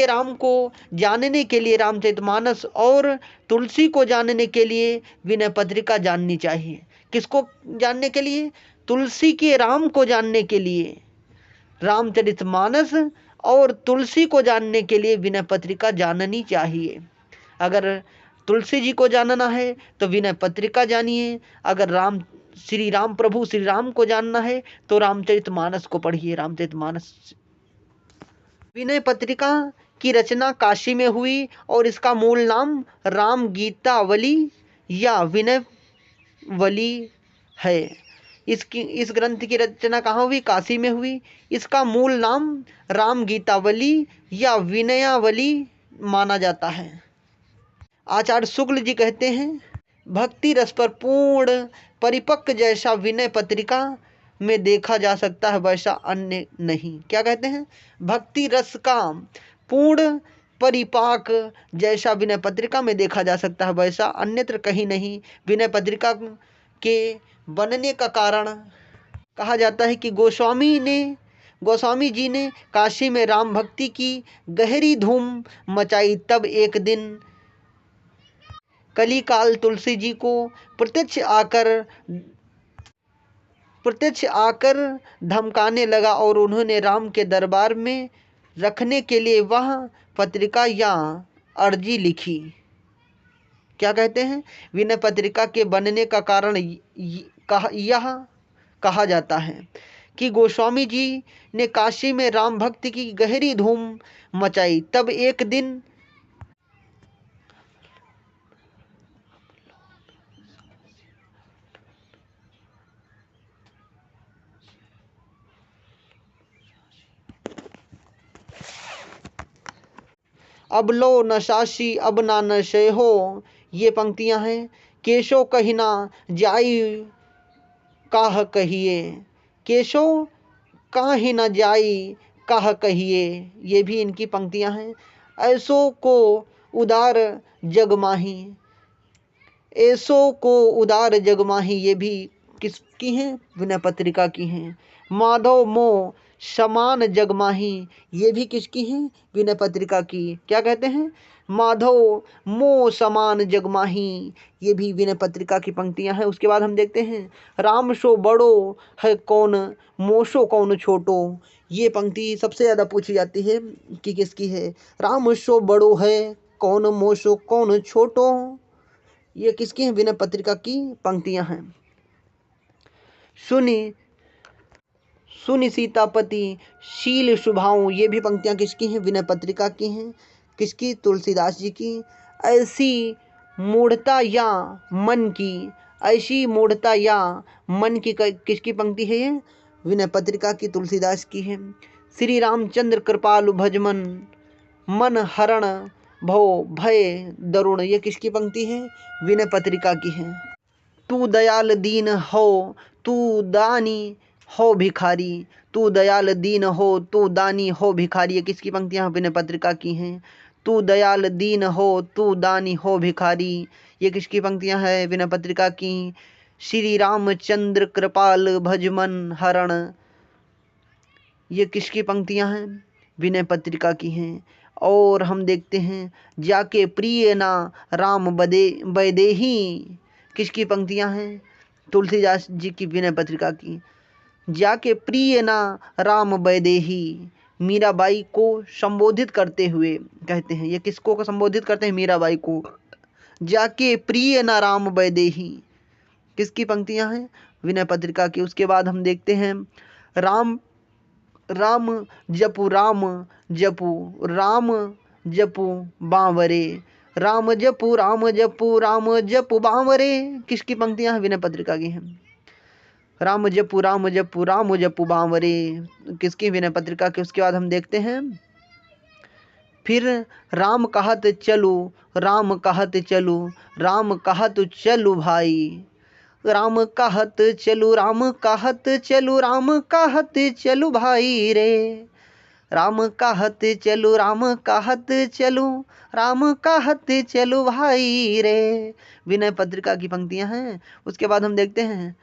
राम को जानने के लिए रामचरितमानस और तुलसी को जानने के लिए विनय पत्रिका जाननी चाहिए। किसको जानने के लिए? तुलसी के राम को जानने के लिए रामचरितमानस और तुलसी को जानने के लिए विनय पत्रिका जाननी चाहिए। अगर तुलसी जी को जानना है तो विनय पत्रिका जानिए, अगर श्री राम को जानना है तो रामचरितमानस को पढ़िए। रामचरितमानस। विनय पत्रिका की रचना काशी में हुई और इसका मूल नाम राम गीतावली या विनयवली है। इस ग्रंथ की रचना कहाँ हुई? काशी में हुई। इसका मूल नाम राम गीतावली या विनयावली माना जाता है। आचार्य शुक्ल जी कहते हैं भक्ति रस पर पूर्ण परिपक्व जैसा विनय पत्रिका में देखा जा सकता है वैसा अन्य नहीं। क्या कहते हैं? भक्ति रस का पूर्ण परिपाक जैसा विनय पत्रिका में देखा जा सकता है वैसा अन्यत्र कहीं नहीं। विनय पत्रिका के बनने का कारण कहा जाता है कि गोस्वामी जी ने काशी में राम भक्ति की गहरी धूम मचाई। तब एक दिन कलिकाल तुलसी जी को प्रत्यक्ष आकर धमकाने लगा और उन्होंने राम के दरबार में रखने के लिए वह पत्रिका या अर्जी लिखी। क्या कहते हैं? विनय पत्रिका के बनने का कारण यह कहा जाता है कि गोस्वामी जी ने काशी में राम भक्ति की गहरी धूम मचाई। तब एक दिन अब लो नशाशी अब ना नशे हो, ये पंक्तियां हैं। केशो कहिना जाई काह कहिए, केशो काहि न जाई काह कहिए, ये भी इनकी पंक्तियां हैं। ऐसो को उदार जगमाही, ऐसो को उदार जगमाही, ये भी किसकी हैं? विनय पत्रिका की हैं। माधव मोह समान जगमाही, ये भी किसकी हैं? विनय पत्रिका की। क्या कहते हैं? माधव मोह समान जगमाही, ये भी विनय पत्रिका की पंक्तियां हैं। उसके बाद हम देखते हैं राम सो बड़ो है कौन मोशो कौन छोटो, ये पंक्ति सबसे ज़्यादा पूछी जाती है कि किसकी है? राम सो बड़ो है कौन मोशो कौन छोटो, ये किसकी हैं? विनय पत्रिका की पंक्तियां हैं। सुनि सीतापति शील शुभाऊं, ये भी पंक्तियां किसकी हैं? विनय पत्रिका की हैं। किसकी? तुलसीदास जी की। ऐसी मूढ़ता या मन की, ऐसी मूढ़ता या मन की किसकी पंक्ति है ये? विनय पत्रिका की, तुलसीदास की है। श्री रामचंद्र कृपालु भजमन मन हरण भव भय दरुण, ये किसकी पंक्ति है? विनय पत्रिका की है। तू दयाल दीन हो तू दानी हो भिखारी, तू दयाल दीन हो तू दानी हो भिखारी, ये किसकी पंक्तियां विनय पत्रिका की हैं? तू दयाल दीन हो तू दानी हो भिखारी, ये किसकी पंक्तियां हैं? विनय पत्रिका की। श्री रामचंद्र कृपाल भजमन हरण, ये किसकी पंक्तियां हैं? विनय पत्रिका की हैं। और हम देखते हैं जाके प्रिय ना राम बदेही, किसकी पंक्तियां हैं? तुलसीदास जी की, विनय पत्रिका की। जाके प्रिय ना राम बदेही, मीराबाई को संबोधित करते हुए कहते हैं। ये किसको संबोधित करते हैं? मीराबाई को। जाके प्रिय ना राम बदेही, किसकी पंक्तियां हैं? विनय पत्रिका की। उसके बाद हम देखते हैं राम जपु राम जपु राम जपु बांवरे, राम जपु राम जपु बांवरे, किसकी पंक्तियां हैं? विनय पत्रिका की हैं। राम जपु राम जपु बांवरे, किसकी? विनय पत्रिका की। उसके बाद हम देखते हैं फिर राम कहत चलू राम कहत चलू राम कहत चलू भाई, राम कहत चलू राम कहत चलू राम कहत चलू भाई रे, राम कहत चलू राम कहत चलू राम कहत चलू भाई रे, विनय पत्रिका की पंक्तियां हैं। उसके बाद हम देखते हैं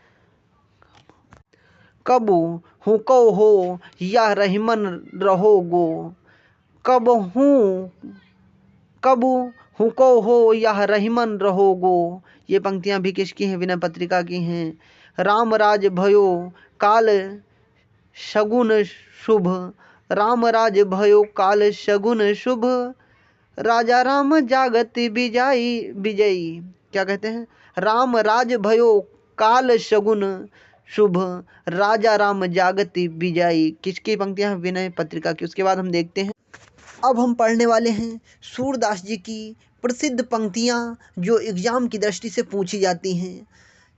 कबू हूँ कौ हो या रहीमन रहोगो, कबू हूँ कौ हो या रहीमन रहोगो, ये पंक्तियां भी किसकी हैं? विनय पत्रिका की हैं। राम राज भयो काल शगुन शुभ, राम राज भयो काल शगुन शुभ, राजा राम जागत विजयी, क्या कहते हैं? राम राज भयो काल शगुन शुभ, राजा राम जागत विजयी, किसकी पंक्तियां हैं? विनय पत्रिका की। उसके बाद हम देखते हैं अब हम पढ़ने वाले हैं सूरदास जी की प्रसिद्ध पंक्तियां जो एग्जाम की दृष्टि से पूछी जाती हैं।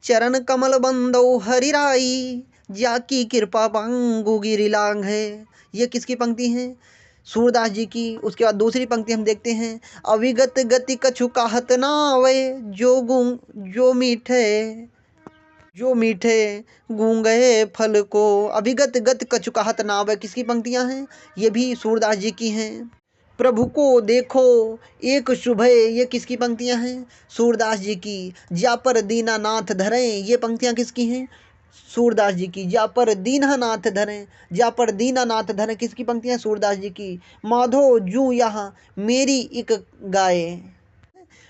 चरण कमल बंदो हरिराई, जाकी कृपा बांगु गिरी लांग है, ये किसकी पंक्ति है? सूरदास जी की। उसके बाद दूसरी पंक्ति हम देखते हैं, अविगत गति कछु कहत ना आवे, जो मीठे गूंगे फल को। अभिगत गत कछु कहत ना आवे, किसकी पंक्तियां हैं? ये भी सूरदास जी की हैं। प्रभु को देखो एक शुभ, ये किसकी पंक्तियां हैं? सूरदास जी की। जा पर दीनानाथ धरें, ये पंक्तियां किसकी हैं? सूरदास जी की। जा पर दीनानाथ धरें, जा पर दीनानाथ धरें, किसकी पंक्तियां? सूरदास जी की। माधो जू यहाँ मेरी एक गाय,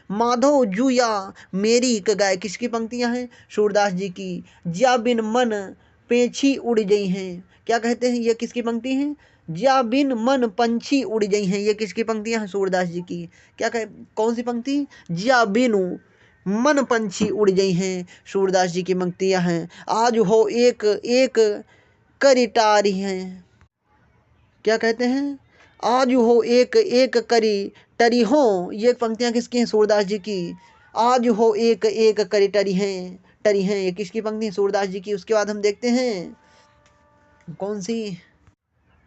माधो जूया मेरी एक गाय, किसकी पंक्तियां हैं? सूरदास जी की। ज्या बिन मन पेछी उड़ गई हैं, क्या कहते हैं? ये किसकी पंक्ति है? ज्या बिन मन पंछी उड़ गई हैं, ये किसकी पंक्तियां हैं? सूरदास जी की। क्या कह कौन सी पंक्ति? ज्या बिनु मन पंछी उड़ गई हैं, सूरदास जी की पंक्तियां हैं। आज हो एक एक करिटारी हैं, क्या कहते हैं? आज हो एक एक करी टरी हो, ये पंक्तियां किसकी हैं? सूरदास जी की। आज हो एक एक करी टरी हैं, ये किसकी पंक्ति? सूरदास जी की। उसके बाद हम देखते हैं कौन सी,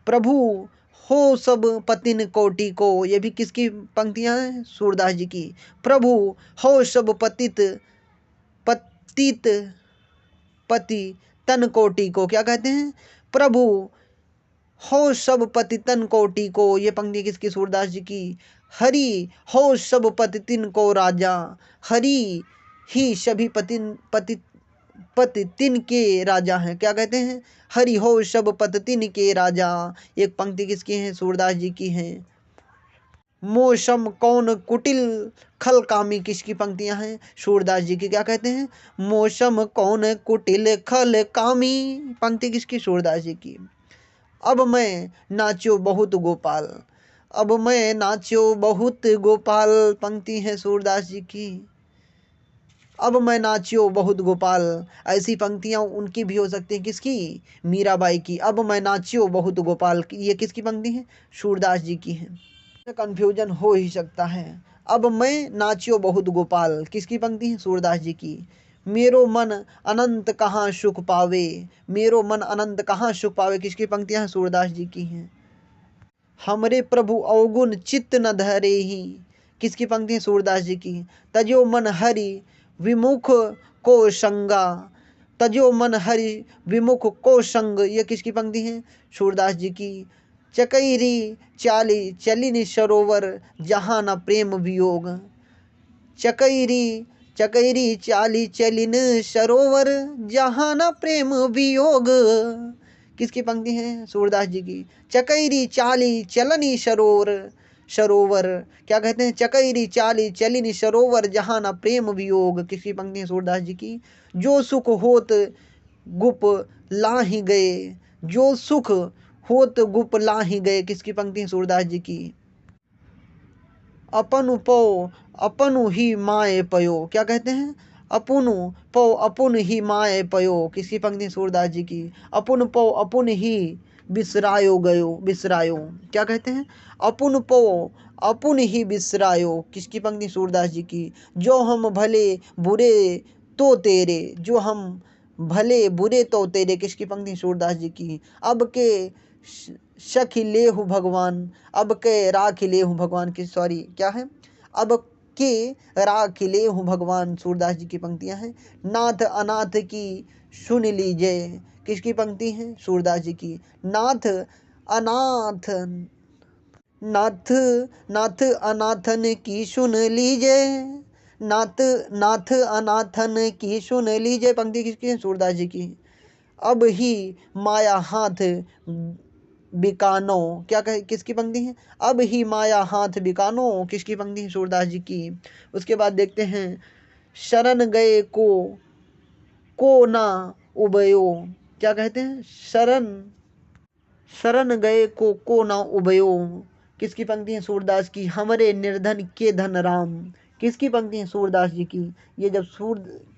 प्रभु हो सब पतिन कोटि को, ये भी किसकी पंक्तियां हैं? सूरदास जी की। प्रभु हो सब पतित पति तन कोटि को, क्या कहते हैं? प्रभु हो सब पति तन कोटि को, ये पंक्ति किसकी? सूरदास जी की। हरि हो सब पति तिन को राजा, हरि ही सभी पति तिन के राजा हैं, क्या कहते हैं? हरि हो सब पति तिन के राजा, एक पंक्ति किसकी है? सूरदास जी की है। मौसम कौन कुटिल खल कामी, किसकी पंक्तियां हैं? सूरदास जी की। क्या कहते हैं? मौसम कौन कुटिल खल कामी, पंक्ति किसकी? सूरदास जी की। अब मैं नाचो बहुत गोपाल, अब मैं नाचो बहुत गोपाल, पंक्ति है सूरदास जी की। अब मैं नाचो बहुत गोपाल, ऐसी पंक्तियां उनकी भी हो सकती हैं, किसकी? मीराबाई की। अब मैं नाचो बहुत गोपाल, ये किसकी पंक्ति है? सूरदास जी की है। कंफ्यूजन हो ही सकता है। अब मैं नाचो बहुत गोपाल, किसकी पंक्ति है? सूरदास जी की। मेरो मन अनंत कहाँ सुख पावे, मेरो मन अनंत कहाँ सुख पावे, किसकी पंक्तियां हैं? सूरदास जी की हैं। हमरे प्रभु अवगुण चित्त न धरे ही, किसकी पंक्ति है? सूरदास जी की। तजो मन हरि विमुख को संगा, तजो मन हरि विमुख को संग, ये किसकी पंक्ति है? सूरदास जी की। चकैरी चाली चलिन सरोवर जहाँ न प्रेम वियोग, चकैरी चाली चलिन सरोवर जहाँ न प्रेम वियोग, किसकी पंक्ति है? सूरदास जी की। चकैरी चाली चलनी सरोवर, क्या कहते हैं? चकैरी चाली चलिनी सरोवर जहाँ न प्रेम वियोग, किसकी पंक्ति है? सूरदास जी की। जो सुख होत गुप लाही गए, जो सुख होत गुप लाही गए, किसकी पंक्ति है? सूरदास जी की। अपनु पो अपनु ही माए पयो, क्या कहते हैं? अपुनु पो अपुन ही माए पयो, किसकी पंक्ति? सूरदास जी की। अपुन पो अपुन ही बिसरायो गयो, बिसरायो, क्या कहते हैं? अपुन पो अपुन ही बिसरायो, किसकी पंक्ति? सूरदास जी की। जो हम भले बुरे तो तेरे, जो हम भले बुरे तो तेरे, किसकी पंक्ति? सूरदास जी की। अब के सखी लेहु भगवान, अब के राख लेहु भगवान, की सॉरी क्या है? अब के राख लेहु भगवान, सूरदास जी की पंक्तियां हैं। नाथ अनाथ की सुन लीजिए, किसकी पंक्ति है? सूरदास जी की। नाथ अनाथ नाथ अनाथन की सुन लीजिए, नाथ अनाथन की सुन लीजिए, पंक्ति किसकी है? सूरदास जी की। अब ही माया हाथ बिकानो, क्या कहे? किसकी पंक्ति है? अब ही माया हाथ बिकानो, किसकी पंक्ति है? सूरदास जी की। उसके बाद देखते हैं, शरण गए को ना उबयो, क्या कहते हैं? शरण गए को ना उबयो, किसकी पंक्ति है? सूरदास की। हमरे निर्धन के धन राम, किसकी पंक्ति है? सूरदास जी की। ये जब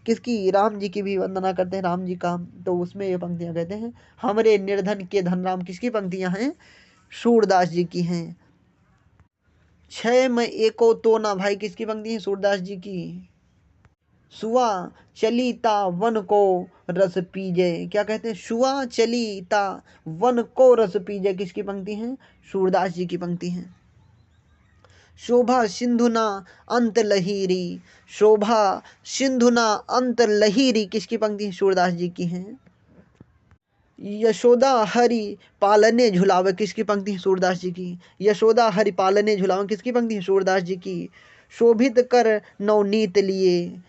किसकी? राम जी की भी वंदना करते हैं, राम जी का, तो उसमें ये पंक्तियां कहते हैं, हमरे निर्धन के धन राम, किसकी पंक्तियां हैं? सूरदास जी की हैं। छह में एको तो ना भाई, किसकी पंक्ति है? सूरदास जी की। सुआ चलीता वन को रस पीजे। क्या कहते हैं? सुआ चलीता वन को रस पीजे किसकी पंक्ति है? सूरदास जी की पंक्ति है। शोभा सिंधुना अंत लहीरी, शोभा सिंधुना अंत लहीरी किसकी पंक्ति है? सूरदास जी की है। यशोदा हरि पालने झुलावे किसकी पंक्ति है? सूरदास जी की। यशोदा हरि पालने झुलावे किसकी पंक्ति है? सूरदास जी की। शोभित कर नवनीत लिए,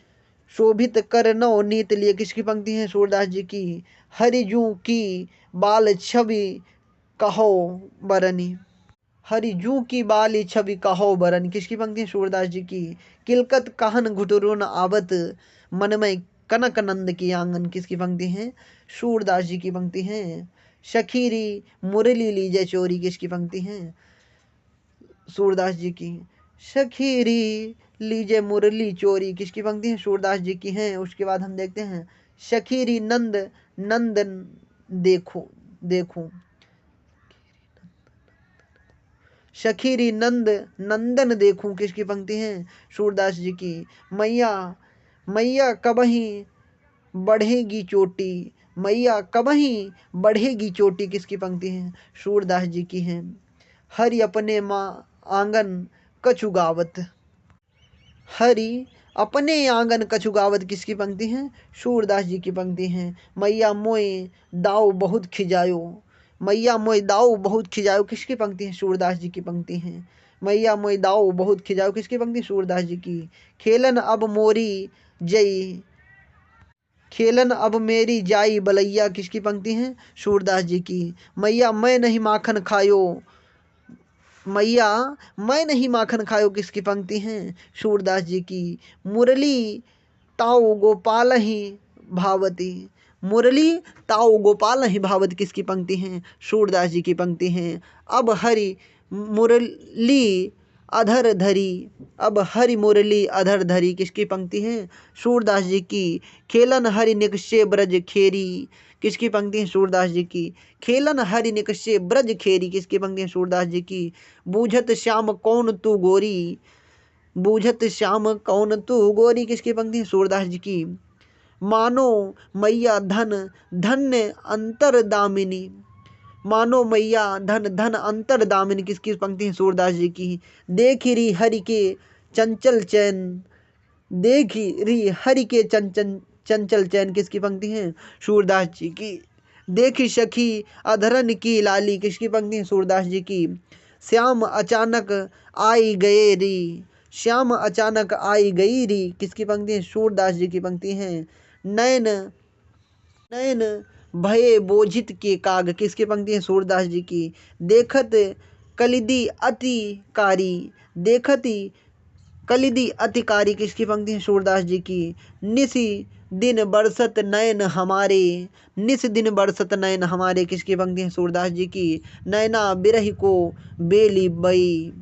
शोभित कर नवनीत लिए किसकी पंक्ति है? सूरदास जी की। हरिजू की बाल छवि कहो बरनी, हरिजू की बाली छवि कहो बरन किसकी पंक्ति है? सूरदास जी की। किलकत कहन घुटुरुन आवत मनमय कनक नंद की आंगन किसकी पंक्ति है? सूरदास जी की पंक्ति है। शखीरी मुरली लीजे चोरी किसकी पंक्ति है? सूरदास जी की। शखीरी लीजे मुरली चोरी किसकी पंक्ति है? सूरदास जी की है। उसके बाद हम देखते हैं शखीरी नंद नंदन देखो देखो, शखीरी नंद नंदन देखूं किसकी पंक्ति है? सूरदास जी की। मैया मैया कबही बढ़ेगी चोटी, मैया कबही बढ़ेगी चोटी किसकी पंक्ति है? सूरदास जी की है। हरि अपने माँ आंगन कछु गावत, हरि अपने आंगन कछु गावत किसकी पंक्ति है? सूरदास जी की पंक्ति है। मैया मोए दाऊ बहुत खिजायो, मैया मोए दाऊ बहुत खिजायो किसकी पंक्ति है? सूरदास जी की पंक्ति है। मैया मोए दाऊ बहुत खिजायो किसकी पंक्ति? सूरदास जी की। खेलन अब मोरी जई, खेलन अब मेरी जाई बलैया किसकी पंक्ति है? सूरदास जी की। मैया मैं नहीं माखन खायो, मैया मैं नहीं माखन खायो किसकी पंक्ति है? सूरदास जी की। मुरली ताऊ गोपाल ही भावती, मुरली ताऊ गोपाल ही भावत किसकी पंक्ति है? सूरदास जी की पंक्ति है। अब हरि मुरली अधर धरी, अब हरि मुरली अधर धरी किसकी पंक्ति है? सूरदास जी की। खेलन हरि निकषे ब्रज खेरी किसकी पंक्ति है? सूरदास जी की। खेलन हरि निकषे ब्रज खेरी किसकी पंक्ति है? सूरदास जी की। बूझत श्याम कौन तू गोरी, बूझत श्याम कौन तू गोरी किसकी पंक्ति है? सूरदास जी की। मानो मैया धन धन्य अंतर दामिनी, मानो मैया धन धन अंतर दामिनी किसकी पंक्ति है? सूरदास जी की। देखी री हरि के चंचल चैन, देखी री हरि के चंचल चैन किसकी पंक्ति है? सूरदास जी की। देखी सखी अधरन की लाली किसकी पंक्ति है? सूरदास जी की। श्याम अचानक आई गए री, श्याम अचानक आई गई री किसकी पंक्ति है? सूरदास जी की पंक्ति है। नयन नयन भये बोझित के काग किसकी पंक्ति है? सूरदास जी की। देखत कलिदी अतिकारी, देखती कलिदी अतिकारी किसकी पंक्ति है? सूरदास जी की। निसी दिन बरसत नयन हमारे, निस दिन बरसत नयन हमारे किसकी पंक्ति है? सूरदास जी की। नैना बिरही को बेली बई,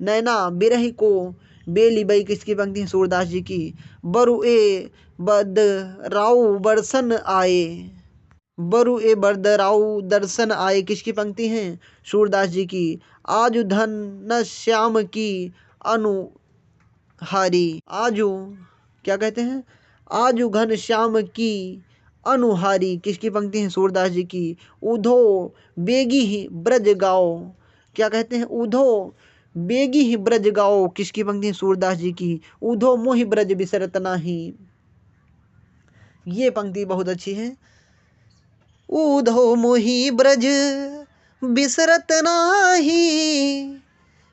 नैना बिरही को बेली बई किसकी पंक्ति है? सूरदास जी की। बरुए बदराऊ बरसन आए, बरुए बरदराऊ दर्शन आए किसकी पंक्ति है? सूरदास जी की। आजु धन श्याम की अनुहारी, आजू क्या कहते हैं? आजू घन श्याम की अनुहारी किसकी पंक्ति है? सूरदास जी की। उधो बेगी ही ब्रज गाओ, क्या कहते हैं? उधो बेगी ही ब्रज गाओ किसकी पंक्ति है? सूरदास जी की। उधो मोहि ब्रज बिसरत नाही, ये पंक्ति बहुत अच्छी है। उधो मोहि ब्रज बिसरत नाही,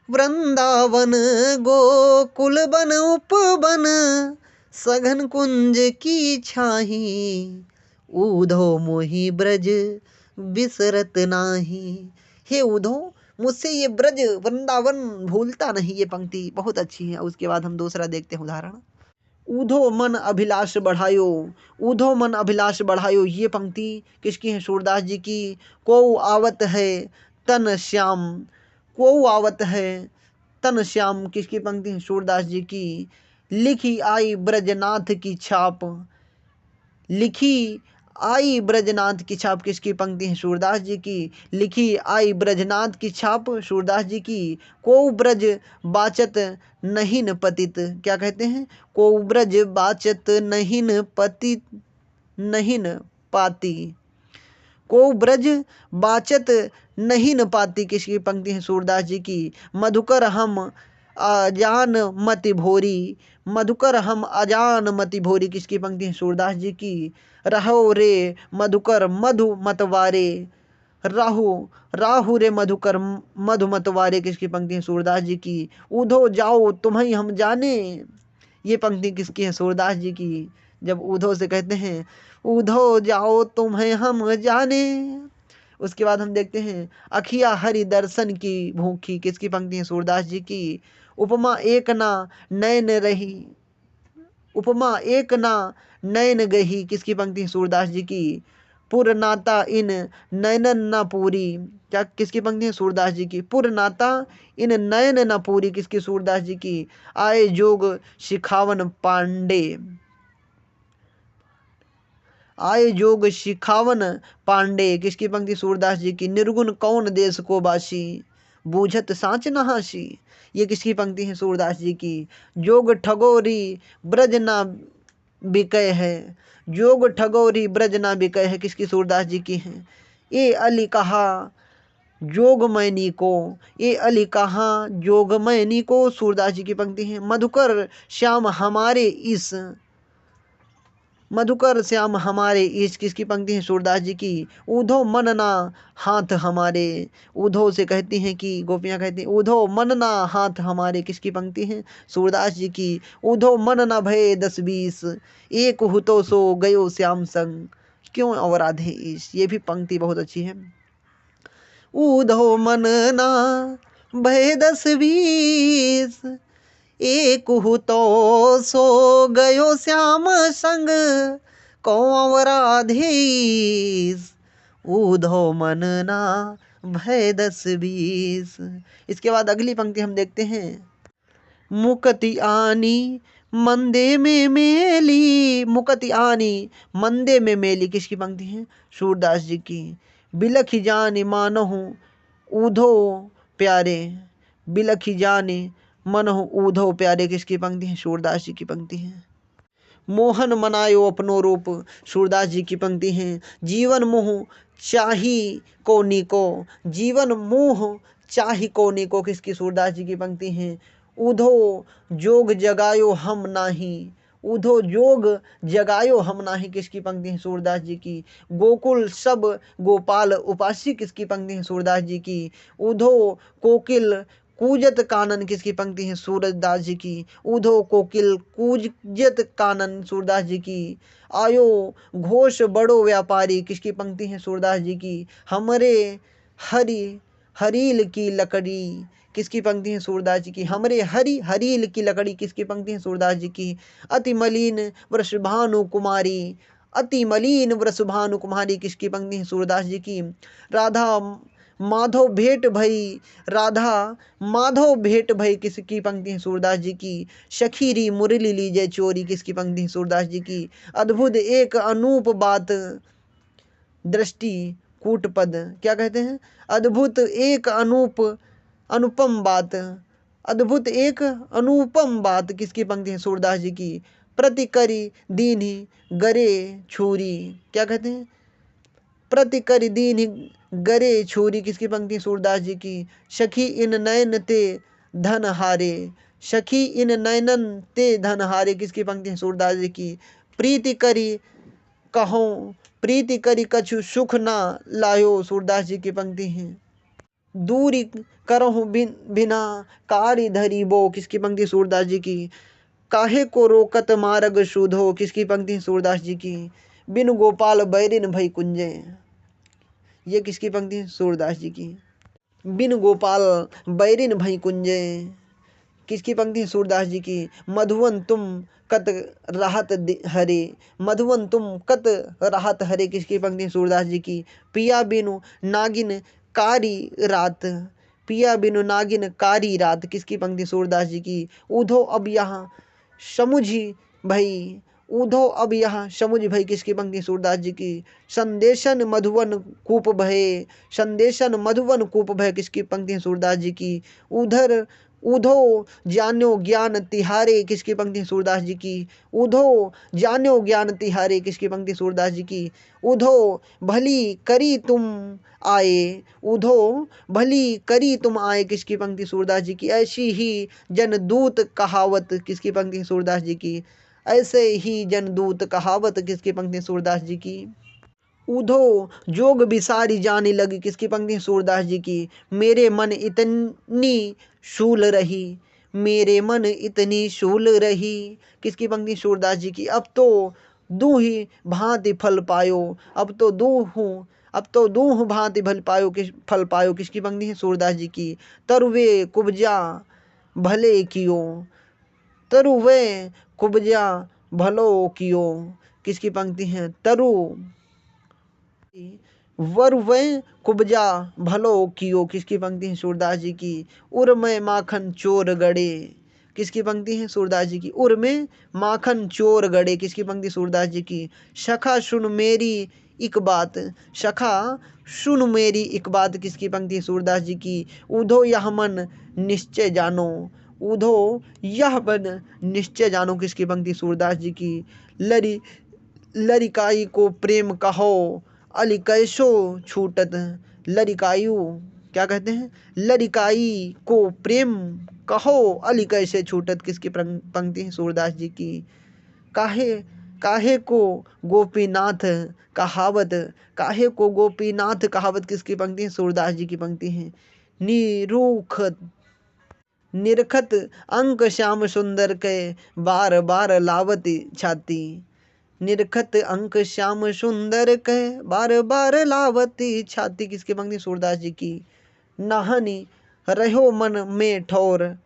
वृंदावन गोकुल बन उपवन सघन कुंज की छाही, उधो मोहि ब्रज बिसरत नाही। हे उधो मुझसे ये ब्रज वृंदावन भूलता नहीं, ये पंक्ति बहुत अच्छी है। उसके बाद हम दूसरा देखते हैं उदाहरण। ऊधो मन अभिलाष बढ़ायो, ऊधो मन अभिलाष बढ़ायो, ये पंक्ति किसकी है? सूरदास जी की। को आवत है तन श्याम, को आवत है तन श्याम किसकी पंक्ति है? सूरदास जी की। लिखी आई ब्रजनाथ की छाप, लिखी आई ब्रजनाथ की छाप किसकी पंक्ति है? सूरदास जी की। लिखी आई ब्रजनाथ की छाप सूरदास जी की। को ब्रज बाचत नहीं न पतित, क्या कहते हैं? को ब्रज बाचत नहीं न पतित नहीं न पाती। को ब्रज बाचत नहीं न पाती किसकी पंक्ति है? सूरदास जी की। मधुकर हम अजान मति भोरी, मधुकर हम अजान मति भोरी किसकी पंक्ति है? सूरदास जी की। रहो रे मधुकर मधु मतवारे, राहु राहु रे मधुकर मधु मतवारे किसकी पंक्ति है? सूरदास जी की। उधो जाओ तुम्हें हम जाने, ये पंक्ति किसकी है? सूरदास जी की। जब उधो से कहते हैं उधो जाओ तुम्हें हम जाने। उसके बाद हम देखते हैं अखिया हरि दर्शन की भूखी किसकी पंक्ति है? सूरदास जी की। उपमा एक ना नैन रही, उपमा एक ना नैन गही किसकी पंक्ति है? सूरदास जी की। पुर नाता इन नैनन न पूरी, क्या किसकी पंक्ति है? सूरदास जी की। पुर नाता इन नयन न पूरी किसकी? सूरदास जी की। आए जोग शिखावन पांडे, आए जोग शिखावन पांडे किसकी पंक्ति? सूरदास जी की। निर्गुण कौन देश को बासी, बूझत साँच नहासी, ये किसकी पंक्ति है? सूरदास जी की। जोग ठगोरी ब्रज ना बिकय है, जोग ठगोरी ब्रज ना बिकय है किसकी? सूरदास जी की है। ए अली कहा जोगमैनी को, ए अली कहा जोगमैनी को सूरदास जी की पंक्ति है। मधुकर श्याम हमारे इस, मधुकर श्याम हमारे इस किसकी पंक्ति है? सूरदास जी की। उधो मनना हाथ हमारे, उधो से कहती हैं कि गोपियाँ कहती हैं उधो मनना हाथ हमारे किसकी पंक्ति है? सूरदास जी की। उधो मनना भय 10-20, एक हुतो सो गयो श्याम संग, क्यों अवराधे ईश, ये भी पंक्ति बहुत अच्छी है। उधो मनना भय 10-20, एक हुतो सो गयो श्याम संग, कौन राधेश, उधो मनना भय 10-20। इसके बाद अगली पंक्ति हम देखते हैं। मुक्ति आनी मंदे में मेली, मुक्ति आनी मंदे में मेली किसकी पंक्ति है? सूरदास जी की। बिलखी जानी मानहु ऊधो प्यारे, बिलखी जानी मनहु ऊधो प्यारे किसकी पंक्ति है? सूरदास जी की पंक्ति है। मोहन मनायो अपनो रूप सूरदास जी की पंक्ति है। जीवन मोह चाही को निको, जीवन मोह चाही को निको किसकी? सूरदास जी की पंक्ति है। उधो जोग जगायो हम नाही, उधो जोग जगायो हम नाही किसकी पंक्ति है? सूरदास जी की। गोकुल सब गोपाल उपासी किसकी पंक्ति है? सूरदास जी की। उधो कोकिल कूजत कानन किसकी पंक्ति है? सूरदास जी की। उधो कोकिल कूजत कानन सूरदास जी की। आयो घोष बड़ो व्यापारी किसकी पंक्ति है? सूरदास जी की। हमरे हरि हरील की लकड़ी किसकी पंक्ति है? सूरदास जी की। हमरे हरि हरील की लकड़ी किसकी पंक्ति है? सूरदास जी की। अति मलिन वृषभानु कुमारी, अति मलिन वृषभानु कुमारी किसकी पंक्ति है? सूरदास जी की। राधा माधव भेंट भई, राधा माधव भेंट भई किसकी पंक्ति है? सूरदास जी की। शखीरी मुरली लीजे चोरी किसकी पंक्ति है? सूरदास जी की। अद्भुत एक अनूप बात दृष्टि कूटपद, क्या कहते हैं? अद्भुत एक अनुपम बात, अद्भुत एक अनुपम बात किसकी पंक्ति है? सूरदास जी की। प्रति करी दीन्ही गरे छुरी, क्या कहते हैं? प्रति करी दीन्ही गरे छुरी किसकी पंक्ति है? सूरदास जी की। सखी इन नयन ते धन हारे, सखी इन नयनन ते धन हारे किसकी पंक्ति है? सूरदास जी की। प्रीति करी कहो, प्रीति करी कछु सुख ना लायो सूरदास जी की पंक्ति है। दूरी करहु बिना कारी धरी बो किसकी पंक्ति? सूरदास जी की। काहे को रोकत मार्ग शुद्धो किसकी पंक्ति है? सूरदास जी की। बिन गोपाल बैरिन भई कुंजे, ये किसकी पंक्ति है? सूरदास जी की। बिन गोपाल बैरिन भई कुंजे किसकी पंक्ति है? सूरदास जी की। मधुवन तुम कत राहत हरे, मधुवन तुम कत राहत हरे किसकी पंक्ति है? सूरदास जी की। पिया बिनु नागिन कारी रात, पिया बिनु नागिन कारी रात किसकी पंक्ति? सूरदास जी की। उधो अब यहाँ समुझी भई, ऊधो अब यह समुझ भई, किसकी पंक्ति? सूरदास जी की। संदेशन मधुवन कूप भये, संदेशन मधुवन कूप भय, किसकी पंक्ति है? सूरदास जी की। उधर ऊधो जान्यो ज्ञान तिहारे, किसकी पंक्ति? सूरदास जी की। ऊधो जान्यो ज्ञान तिहारे, किसकी पंक्ति? सूरदास जी की। ऊधो भली करी तुम आए, ऊधो भली करी तुम आए, किसकी पंक्ति? सूरदास जी की। ऐसी ही जनदूत कहावत, किसकी पंक्ति? सूरदास जी की। ऐसे ही जनदूत कहावत, किसकी पंक्ति? सूरदास जी की। ऊधो जोग बिसारी जाने लगी, किसकी पंक्ति? सूरदास जी की। मेरे मन इतनी शूल रही, मेरे मन इतनी शूल रही, किसकी पंक्ति? सूरदास जी की। अब तो दूही भांति फल पायो, अब तो दूह भांति फल पायो, किसकी पंक्ति है? सूरदास जी की। तरुवे कुब्जा भले कियो, तरुवे कुब्जा भलो कियो, किसकी पंक्ति है? तरु वरुवे कुब्जा भलो कियो, किसकी पंक्ति है? सूरदास जी की। उर में माखन चोर गड़े, किसकी पंक्ति है? सूरदास जी की। उर में माखन चोर गड़े, किसकी पंक्ति? सूरदास जी की। सखा सुन मेरी एक बात, सखा सुन मेरी एक बात, किसकी पंक्ति? सूरदास जी की। ऊधो यह मन निश्चय जानो, ऊधो यह मन निश्चय जानो, किसकी पंक्ति? सूरदास जी की। लरिकाई को प्रेम कहो, अली कैसो छूटत, लरिकायु क्या कहते हैं? लरिकाई को प्रेम कहो, अली कैसे छूटत, किसकी पंक्ति है? सूरदास जी की। काहे काहे को गोपीनाथ कहावत, काहे को गोपीनाथ कहावत, किसकी पंक्ति है? सूरदास जी की पंक्ति है। निरखत अंक श्याम सुंदर के, बार बार लावती छाती, निरखत अंक श्याम सुंदर कह, बार बार लावती छाती, किसकी पंक्ति? सूरदास जी की। नाहनी रहो मन में ठोर,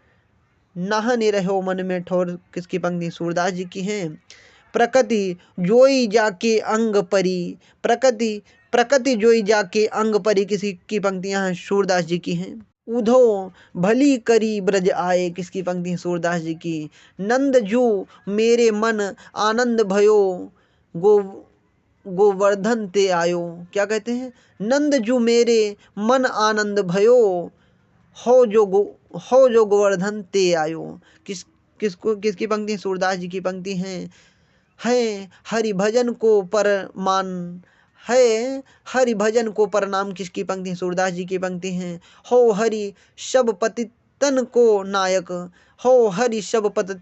नाहनी रहो मन में ठोर, किसकी पंक्ति? सूरदास जी की है। प्रकृति जोई जाके अंग परी, प्रकृति जोई जाके अंग परी, किसी की पंक्तियां हैं? सूरदास जी की हैं। ऊधो भली करी ब्रज आए, किसकी पंक्ति है? सूरदास जी की। नंद जू मेरे मन आनंद भयो, गोवर्धन ते आयो, क्या कहते हैं? नंद जू मेरे मन आनंद भयो, हो जो गोवर्धन ते आयो, किसकी पंक्ति? सूरदास जी की पंक्ति है हरि भजन को परमान, है हरि भजन को प्रणाम, किसकी पंक्ति? सूरदास जी की पंक्ति है। हो हरि सब पतितन को नायक, हो हरि सब पतितन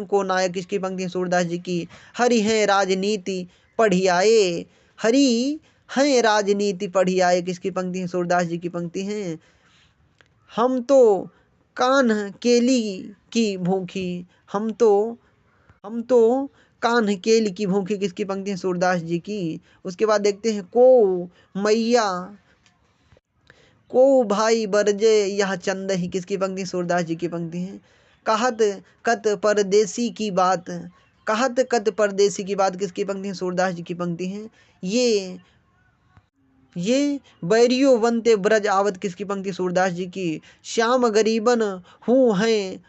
को नायक, किसकी पंक्ति? सूरदास जी की। हरि है राजनीति पढ़ियाए, हरि है राजनीति पढ़ियाए, किसकी पंक्ति है? सूरदास जी की पंक्ति है। हम तो कान्ह केली की भूखी, हम तो कान्ह केली की भूखी, किसकी पंक्ति है? सूरदास जी की। उसके बाद देखते हैं को मैया को भाई बरजे यह चंद ही, किसकी पंक्ति? सूरदास जी की पंक्ति है। कहत कत परदेसी की बात, कहत कत परदेसी की बात, किसकी पंक्ति है? सूरदास जी की पंक्ति है। ये बैरियो बनते ब्रज आवत, किसकी पंक्ति? सूरदास जी की। श्याम गरीबन हूँ हैं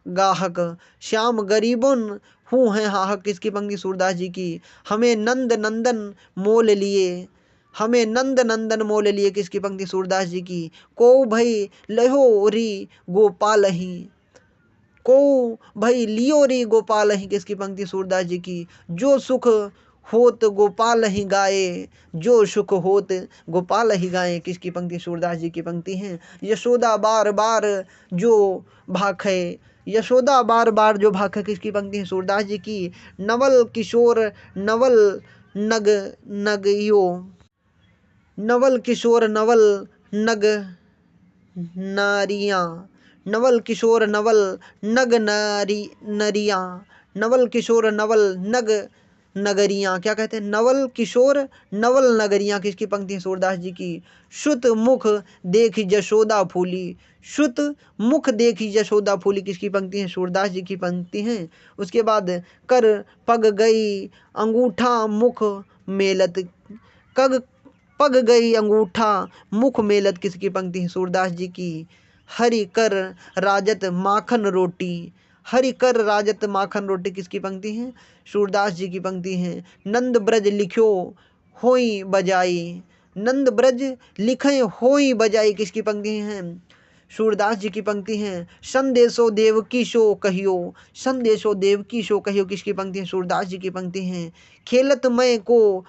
गाहक, श्याम गरीबन हूँ हैं हाहक, किसकी पंक्ति? सूरदास जी की। हमें नंद नंदन मोल लिए, हमें नंद नंदन मोल लिए, किसकी पंक्ति? सूरदास जी की। को भई लहो री गोपाल ही, को भई लियो री गोपाल ही, किसकी पंक्ति? सूरदास जी की। जो सुख होत गोपाल ही गाए, जो सुख होत गोपाल ही गाए, किसकी पंक्ति? सूरदास जी की पंक्ति है। यशोदा बार बार जो भाखे, यशोदा बार बार जो भाखे, किसकी पंक्ति है? सूरदास जी की। नवल किशोर नवल नगयो, नवल किशोर नवल नग नारियां, नवल किशोर नवल नग नरियां, नवल किशोर नवल नग नगरियां, क्या कहते हैं? नवल किशोर नवल नगरियां, किसकी पंक्ति है? सूरदास जी की। श्रुत मुख देखी यशोदा फूली, श्रुत मुख देखी यशोदा फूली, किसकी पंक्ति है? सूरदास जी की पंक्ति है। उसके बाद कर पग गई अंगूठा मुख मेलत, पग गई अंगूठा मुख मेलत, किसकी पंक्ति है? सूरदास जी की। हरि कर राजत माखन रोटी, हरि कर राजत माखन रोटी किसकी पंक्ति है? सूरदास जी की पंक्ति है। नंद ब्रज लिख्यो होई बजाई, नंद ब्रज लिखे होई बजाई किसकी पंक्ति है? सूरदास जी की पंक्ति है। संदेशो देवकी शो कहियो, संदेशो देवकी शो कहियो किसकी पंक्ति है? सूरदास जी की पंक्ति है। खेलत मैं को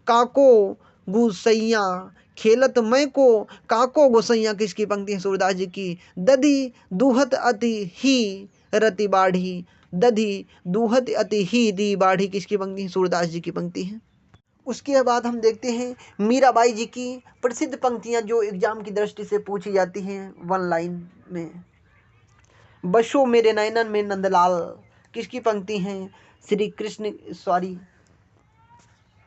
काको गुसैया, खेलत मैं को काको गोसैया किसकी पंक्ति है? सूरदास जी की। दधी दूहत अति ही रति बाढ़ी, दधी दूहत अति ही री बाढ़ी किसकी पंक्ति है? सूरदास जी की पंक्ति है। उसके बाद हम देखते हैं मीराबाई जी की प्रसिद्ध पंक्तियां जो एग्जाम की दृष्टि से पूछी जाती हैं वन लाइन में। बसो मेरे नयनन में नंदलाल किसकी पंक्ति है? श्री कृष्ण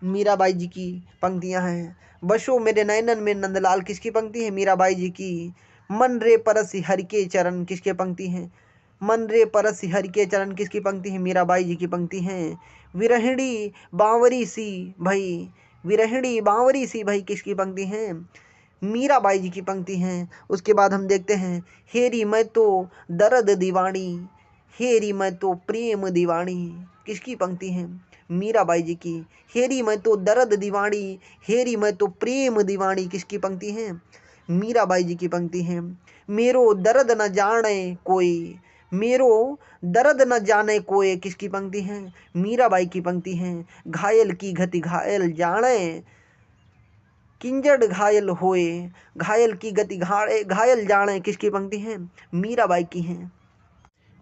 मीराबाई जी की पंक्तियां हैं। बसो मेरे नयनन में नंदलाल किसकी पंक्ति है? मीराबाई जी की। मन रे परस हरि के चरण किसकी पंक्ति है? मन रे परस हरि के चरण किसकी पंक्ति है? मीराबाई जी की पंक्ति है। विरहिणी बांवरी सी भई, विरहिणी बांवरी सी भई किसकी पंक्ति है? मीराबाई जी की पंक्ति है। उसके बाद हम देखते हैं हेरी मैं तो दर्द दीवानी, हेरी मैं तो प्रेम दीवानी किसकी पंक्ति है? मीराबाई जी की। हेरी मैं तो दर्द दीवानी, हेरी मैं तो प्रेम दीवानी किसकी पंक्ति है? मीराबाई जी की पंक्ति है। मेरो दर्द न जाने कोई, मेरो दर्द न जाने कोई किसकी पंक्ति है? मीराबाई की पंक्ति है। घायल की गति घायल जाने, किंजड़ घायल होए, घायल की गति घायल जाने किसकी पंक्ति है? मीराबाई की है।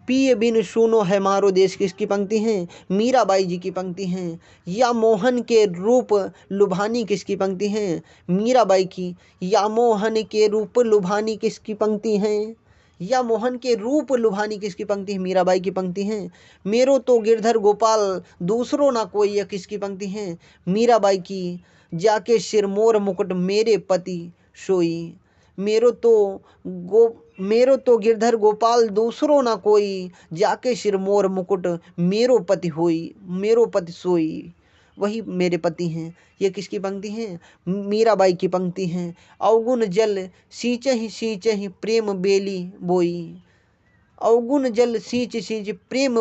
पिए बिन सुनो है मारो देश किसकी पंक्ति है? मीराबाई जी की पंक्ति है। या मोहन के रूप लुभानी किसकी पंक्ति है? मीराबाई की। या मोहन के रूप लुभानी किसकी पंक्ति है? या मोहन के रूप लुभानी किसकी पंक्ति है? मीराबाई की पंक्ति है। मेरो तो गिरधर गोपाल दूसरो ना कोई यह किसकी पंक्ति है? मीराबाई की। जाके सिरमोर मुकुट मेरे पति सोई, मेरो तो गिरधर गोपाल दूसरो ना कोई, जाके सिरमोर मुकुट मेरो पति होई, मेरो पति सोई, वही मेरे पति हैं। ये किसकी पंक्ति है? मीराबाई की पंक्ति है। अवगुण जल सींचहि प्रेम बेली बोई, अवगुण जल सींच प्रेम,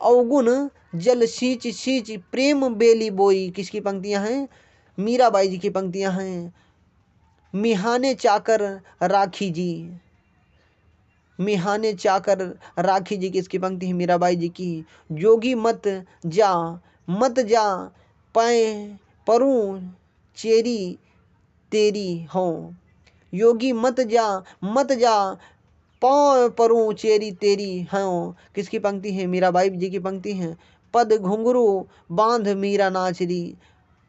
अवगुण जल सींच प्रेम बेली बोई किसकी पंक्तियां हैं? मीराबाई जी की पंक्तियां हैं। मिहाने चाकर राखी जी, मिहाने चाकर राखी जी किसकी पंक्ति है? मीराबाई जी की। जोगी मत जा पाए परूं चेरी तेरी हो, योगी मत जा पाँव परूं चेरी तेरी हो किसकी पंक्ति है? मीराबाई जी की पंक्ति है। पद घुंघरू बांध मीरा नाचरी,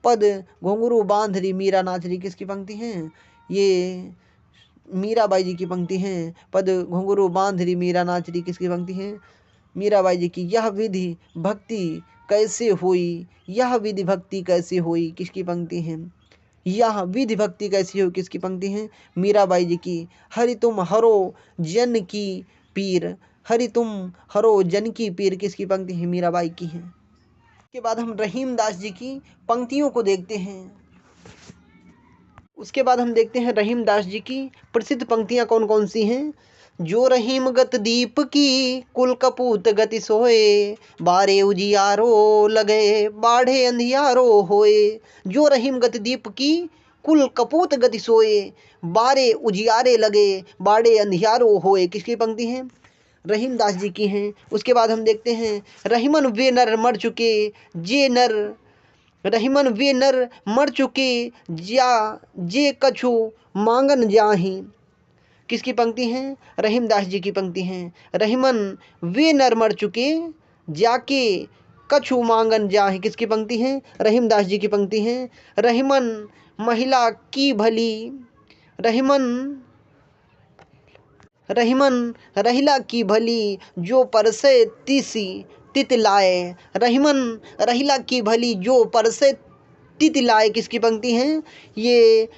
पद घुंघरू बांध री मीरा नाचरी किसकी पंक्ति है? ये मीराबाई जी की पंक्ति है। पद घुंघरू बांध री मीरा नाचरी किसकी पंक्ति है? मीराबाई जी की। यह विधि भक्ति कैसे हुई, यह विधि भक्ति कैसे हुई किसकी पंक्ति है? यह विधि भक्ति कैसी हुई किसकी पंक्ति है? मीराबाई जी की। हरि तुम हरो जन की पीर, हरि तुम हरो जन की पीर किसकी पंक्ति है? मीराबाई की है। उसके बाद हम रहीम दास जी की पंक्तियों को देखते हैं। उसके बाद हम देखते हैं रहीम दास जी की प्रसिद्ध पंक्तियां कौन कौन सी हैं। जो रहीम गत दीप की कुल कपूत गति सोए, बारे उजियारो लगे बाढ़े अंधियारो होए। जो रहीम गत दीप की कुल कपूत गति सोए, बारे उजियारे लगे बाढ़े अंधियारो होए किसकी पंक्ति है? रहीम दास जी की हैं। उसके बाद हम देखते हैं रहीमन वे नर मर चुके जे नर, रहीमन वे नर मर चुके जे कछु मांगन जाही किसकी पंक्ति है? रहीम दास जी की पंक्ति है। रहीमन वे नर मर चुके जाके कछु मांगन जाही किसकी पंक्ति है? रहीम दास जी की पंक्ति है। रहीमन महिला की भली, रहीमन रहिला की भली जो परसे तीसी तित लाए, रहीमन रहिला की भली जो परसे तित लाए किसकी पंक्ति है? ये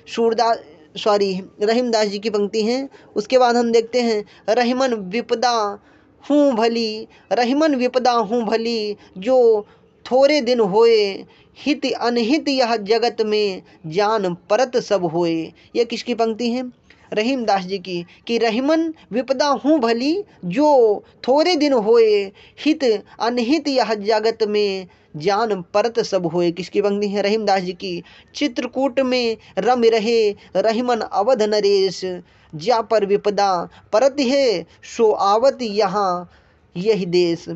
रहीम दास जी की पंक्ति है। उसके बाद हम देखते हैं रहीमन विपदा हूँ भली, रहीमन विपदा हूँ भली जो थोड़े दिन होए, हित अनहित यह जगत में जान परत सब होए। यह किसकी पंक्ति है? रहीमदास जी की कि रहीमन विपदा हूँ भली जो थोड़े दिन होए, हित अनहित यह जगत में जान परत सब होए। किसकी पंक्ति है? रहीमदास जी की। चित्रकूट में रम रहे रहीमन अवध नरेश, ज्या पर विपदा परत है सो आवत यहाँ यही देश।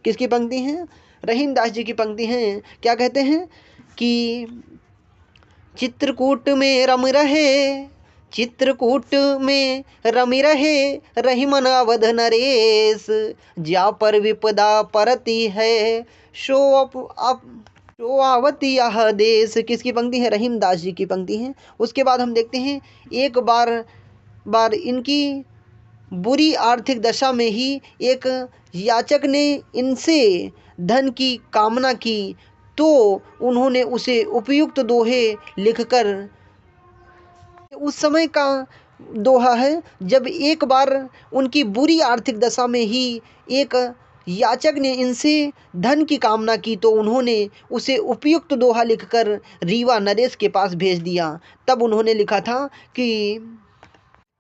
किसकी पंक्ति है? रहीमदास जी की पंक्ति है। क्या कहते हैं कि चित्रकूट में रम रहे, चित्रकूट में रमी रहे रहीमन अवध नरेश, ज्या पर विपदा परती है सो आवती यह देश। किसकी पंक्ति है? रहीमदास जी की पंक्ति है। उसके बाद हम देखते हैं एक बार इनकी बुरी आर्थिक दशा में ही एक याचक ने इनसे धन की कामना की तो उन्होंने उसे उपयुक्त दोहे लिखकर, उस समय का दोहा है जब एक बार उनकी बुरी आर्थिक दशा में ही एक याचक ने इनसे धन की कामना की तो उन्होंने उसे उपयुक्त दोहा लिखकर रीवा नरेश के पास भेज दिया। तब उन्होंने लिखा था कि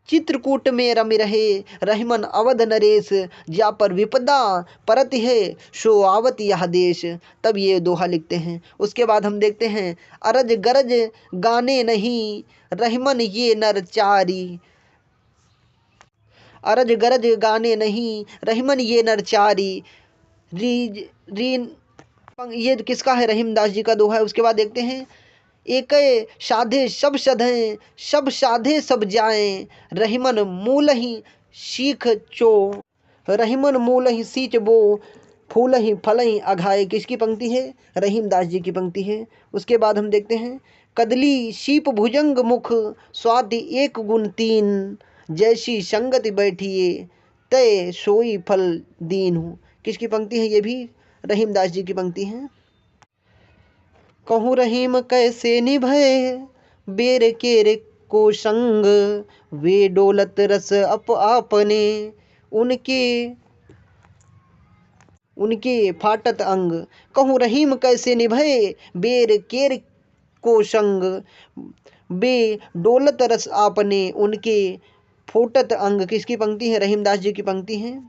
चित्रकूट में रमी रहे रहीमन अवध नरेश, ज्या पर विपदा परत है सो आवत यह देश। तब ये दोहा लिखते हैं। उसके बाद हम देखते हैं अरज गरज गाने नहीं रहीमन ये नरचारी, अरज गरज गाने नहीं रहीमन ये नरचारी। ये किसका है? रहीमदास जी का दोहा है। उसके बाद देखते हैं एक साधे सब सधें, सब साधे सब जाएं रहीमन मूल ही सीख चो, रहीमन मूल ही सींच बो फूल ही फल ही अघाए। किसकी पंक्ति है? रहीमदास जी की पंक्ति है। उसके बाद हम देखते हैं कदली शीप भुजंग मुख स्वाति एक गुण तीन, जैसी संगति बैठिए तय सोई फल दीन हूँ। किसकी पंक्ति है? ये भी रहीमदास जी की पंक्ति है। कहूँ रहीम कैसे निभए बेर केर को संग, वे डोलत रस आपने उनके फाटत अंग। कहूँ रहीम कैसे निभए बेर केर को संग, बे डोलत रस आपने उनके फूटत अंग। किसकी पंक्ति है? रहीमदास जी की पंक्ति है।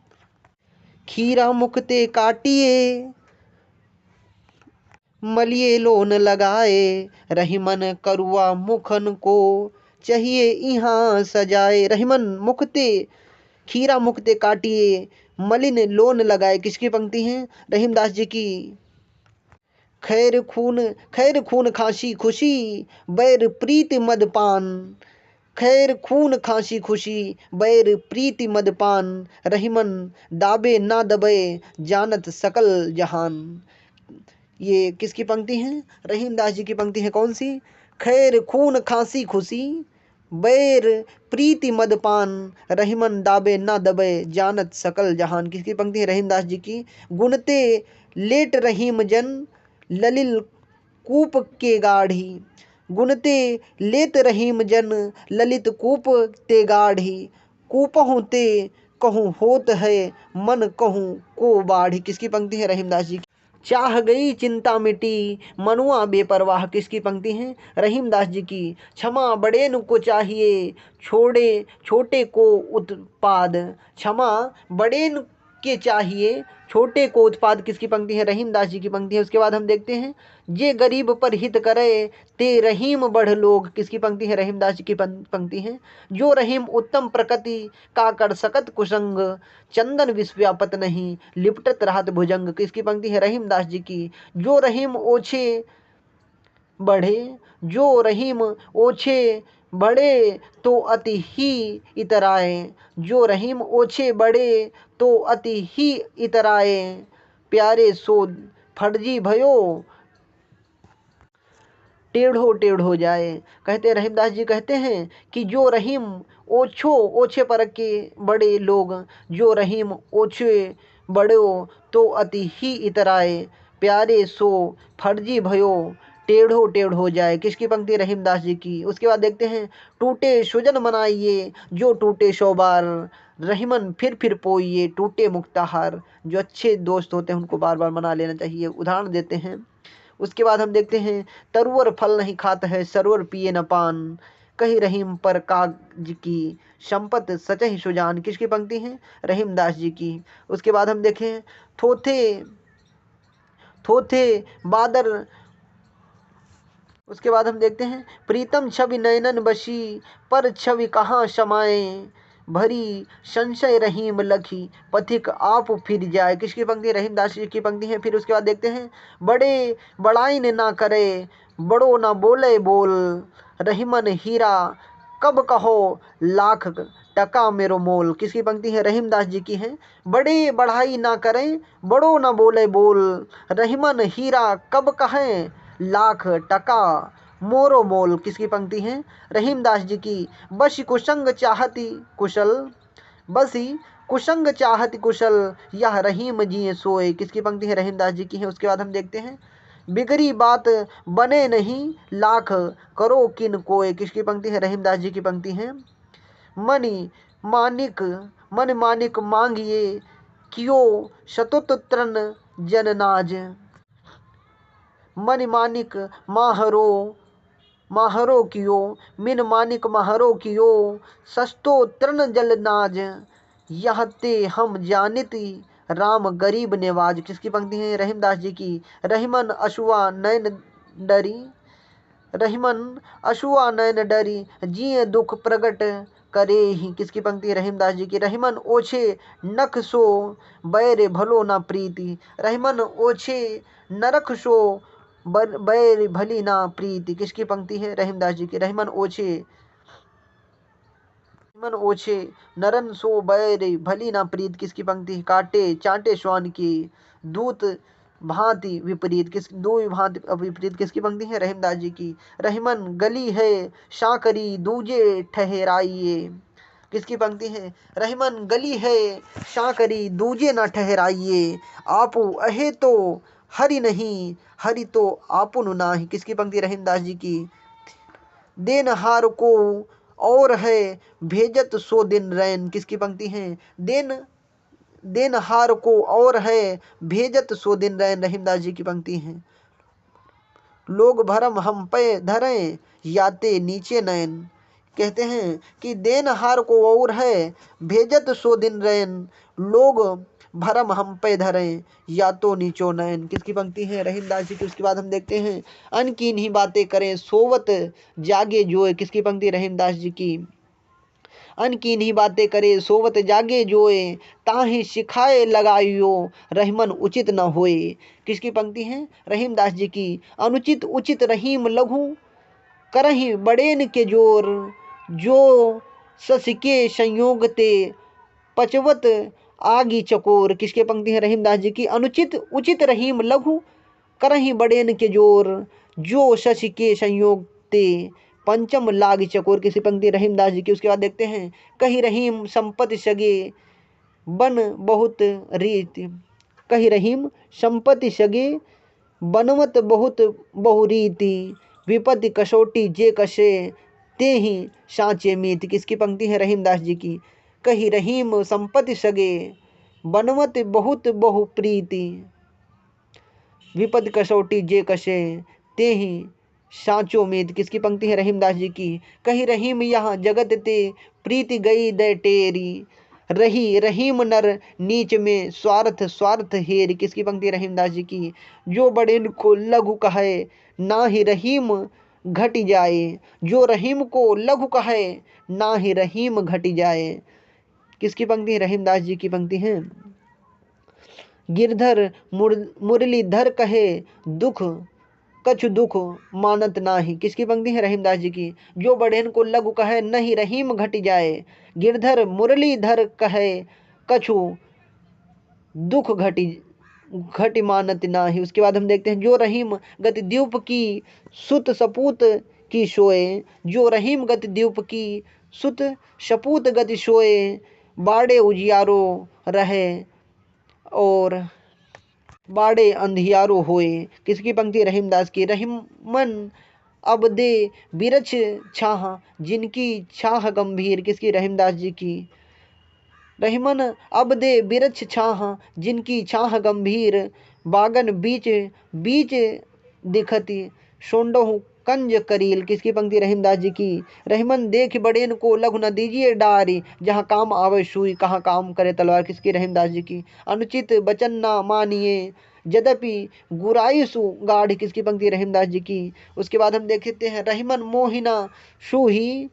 खीरा मुखते काटिए मलिए लोन लगाए, रहीमन करुआ मुखन को चाहिए यहाँ सजाए। रहीमन मुखते खीरा मुखते काटिए मलिन लोन लगाए। किसकी पंक्ति है? रहीमदास जी की। खैर खून खांसी खुशी बैर प्रीति मदपान, खैर खून खांसी खुशी बैर प्रीति मदपान, रहीमन दाबे ना दबे जानत सकल जहान। ये किसकी पंक्ति है? रहीमदास जी की पंक्ति है। कौन सी? खैर खून खांसी खुशी बैर प्रीति मदपान, रहीमन दाबे ना दबे जानत सकल जहान। किसकी पंक्ति है? रहीमदास जी की। गुणते लेट रहीम जन ललिल कूप के गाढ़ी, गुणते लेत रहीम जन ललित कूप ते गाढ़ी, कूपहु ते कहूँ होत है मन कहूँ को बाढ़ी। किसकी पंक्ति है? रहीमदास जी की। चाह गई चिंता मिटी मनुआ बेपरवाह। किसकी पंक्ति है? रहीमदास जी की। क्षमा बड़ेन को चाहिए छोड़े छोटे को उत्पाद, क्षमा बड़ेन के चाहिए छोटे को उत्पाद। किसकी पंक्ति है? रहीमदास जी की पंक्ति है। उसके बाद हम देखते हैं जे गरीब पर हित करे ते रहीम बढ़ लोग। किसकी पंक्ति है? रहीमदास जी की पंक्ति है। जो रहीम उत्तम प्रकृति का कर सकत कुसंग, चंदन विश्व व्यापत नहीं लिपटत रहत भुजंग। किसकी पंक्ति है? रहीमदास जी की। जो रहीम ओछे बढ़े, जो रहीम ओछे बढ़े तो अति ही इतराए, जो रहीम ओछे बढ़े तो अति ही इतराए, प्यारे सो फर्जी भयो टेढ़ो टेढ़ो जाए। कहते रहीमदास जी कहते हैं कि जो रहीम ओछे पर के बड़े लोग, जो रहीम ओछे बड़ो तो अति ही इतराए, प्यारे सो फर्जी भयो टेढ़ो टेढ़ो जाए। किसकी पंक्ति? रहीमदास जी की। उसके बाद देखते हैं टूटे सुजन मनाइए जो टूटे सौ बार, रहीमन फिर पोइए टूटे मुक्ताहार। जो अच्छे दोस्त होते हैं उनको बार बार मना लेना चाहिए। उदाहरण देते हैं। उसके बाद हम देखते हैं तरुवर फल नहीं खाता है सरोवर पिए न पान, कही रहीम पर काज की संपत सचहि सुजान। किसकी पंक्ति है? रहीमदास जी की। उसके बाद हम देखें थोथे थोथे बादर। उसके बाद हम देखते हैं प्रीतम छवि नयनन बशी पर छवि कहाँ समाए भरी संशय रहीम लखी पथिक आप फिर जाए। किसकी पंक्ति? रहीमदास जी की पंक्ति है। फिर उसके बाद देखते हैं बड़े बड़ाई ने ना करे बड़ो ना बोले बोल रहीमन हीरा कब कहो लाख टका मेरो मोल। किसकी पंक्ति है? रहीमदास जी की है। बड़े बढ़ाई ना करें बड़ो ना बोले बोल रहीमन हीरा कब कहें लाख टका मोरो मोल। किसकी पंक्ति है? रहीमदास जी की। बसी कुसंग चाहती कुशल बसी कुसंग चाहती कुशल यह रहीम जी सोए। किसकी पंक्ति है? रहीमदास जी की है। उसके बाद हम देखते हैं बिगड़ी बात बने नहीं लाख करो किन कोय। किसकी पंक्ति है? रहीमदास जी की पंक्ति है। मणि मानिक मन मानिक मांगिए कियो शतुत तृण जननाज मन मानिक माहरो माहरो कियो मिन मानिक माहरो कियो सस्तो तृण जलनाज यह ते हम जानिती राम गरीब नेवाज। किसकी पंक्ति है? रहीमदास जी की। रहीमन अशुआ नयन डरी रहीमन अशुआ नयन डरी जिए दुख प्रगट करे ही। किसकी पंक्ति? रहीमदास जी की। रहीमन ओछे नख सो बैरे भलो ना प्रीति रहीमन ओछे नरख सो बैर भली ना प्रीति। किसकी पंक्ति है? रहीमदास जी की। रहीमन ओछे नरन सो बैर भली ना प्रीत। किसकी पंक्ति? काटे चाटे श्वान की दूत भांति विपरीत। दो भांति विपरीत। किसकी पंक्ति है? रहीमदास जी की। रहीमन गली है शाकरी दूजे ठहराइए। किसकी पंक्ति है? रहीमन गली है शाकरी दूजे न ठहराइए आपू अहे तो हरि नहीं हरि तो आपुन नाही। किसकी पंक्ति? रहीमदास जी की। देनहार को और है भेजत सो दिन रैन। किसकी पंक्ति है? देनहार को और है भेजत सो दिन रैन। रहीमदास जी की पंक्ति है। लोग भरम हम पे धरें याते नीचे नयन। कहते हैं कि देनहार को और है भेजत सो दिन रैन लोग भरम हम पे धरें या तो नीचो नयन। किसकी पंक्ति है? रहीमदास जी की। उसके बाद हम देखते हैं अन की नहीं बातें करें सोवत जागे जोए। किसकी पंक्ति? रहीमदास जी की। अन की नहीं बातें करे सोवत जागे जोए ताहि सिखाए लगाइयो रहीमन उचित न होए। किसकी पंक्ति है? रहीमदास जी की। अनुचित उचित रहीम लघु करही बड़ेन के जोर जो ससिके संयोग ते पचवत आगी चकोर। किसके पंक्ति है? रहीमदास जी की। अनुचित उचित रहीम लघु करही बड़ेन के जोर जो शशि के संयोग ते पंचम लाग चकोर। किसी पंक्ति? रहीमदास जी की। उसके बाद देखते हैं कही रहीम संपत्ति सगे बन बहुत रीति कही रहीम संपत्ति सगे बनवत बहुत बहुरीति विपत्ति कसोटी जे कसे ते ही साँचे मीत। किसकी पंक्ति है? रहीमदास जी की। कही रहीम संपत्ति सगे बनवत बहुत बहुप्रीति विपद कसौटी जे कसे ते ही साँचो मीत। किसकी पंक्ति है? रहीमदास जी की। कही रहीम यहाँ जगत ते प्रीति गई दे टेरी रही रहीम नर नीच में स्वार्थ स्वार्थ हेरी। किसकी पंक्ति? रहीमदास जी की। जो बड़े को लघु कहे ना ही रहीम घटी जाए जो रहीम को लघु कहे ना ही रहीम घटी जाए। किसकी पंक्ति? रहीमदास जी की पंक्ति है। गिरधर मुरलीधर कहे दुख कछु दुख मानत नाही। किसकी पंक्ति है? रहीमदास जी की। जो बढ़ेन को लघु कहे नहीं रहीम घटी जाए गिरधर मुरलीधर कहे कछु दुख घटी मानत नाही। उसके बाद हम देखते हैं जो रहीम गति द्वीप की सुत सपूत की सोए जो रहीम गति द्वीप की सुत सपूत गति सोए बाड़े उजियारो रहे और बाड़े अंधियारो होए। किसकी पंक्ति? रहीमदास की। रहीमन अब दे बिरछ छाह जिनकी छाह गंभीर। किसकी? रहीमदास जी की। रहीमन अब दे बिरछ छाह जिनकी छाह गंभीर बागन बीच बीच दिखती सोंडहु कंज करील, किसकी पंक्ति? रहीमदास जी की। रहीमन देख बड़ेन को लघु न दीजिए डारी, जहाँ काम आवे सुई कहाँ काम करे तलवार, किसकी? रहीमदास जी की। अनुचित बचन ना मानिए यद्यपि गुराइसु गाढ़, किसकी पंक्ति? रहीमदास जी की। उसके बाद हम देखते हैं रहीमन मोहिना सूही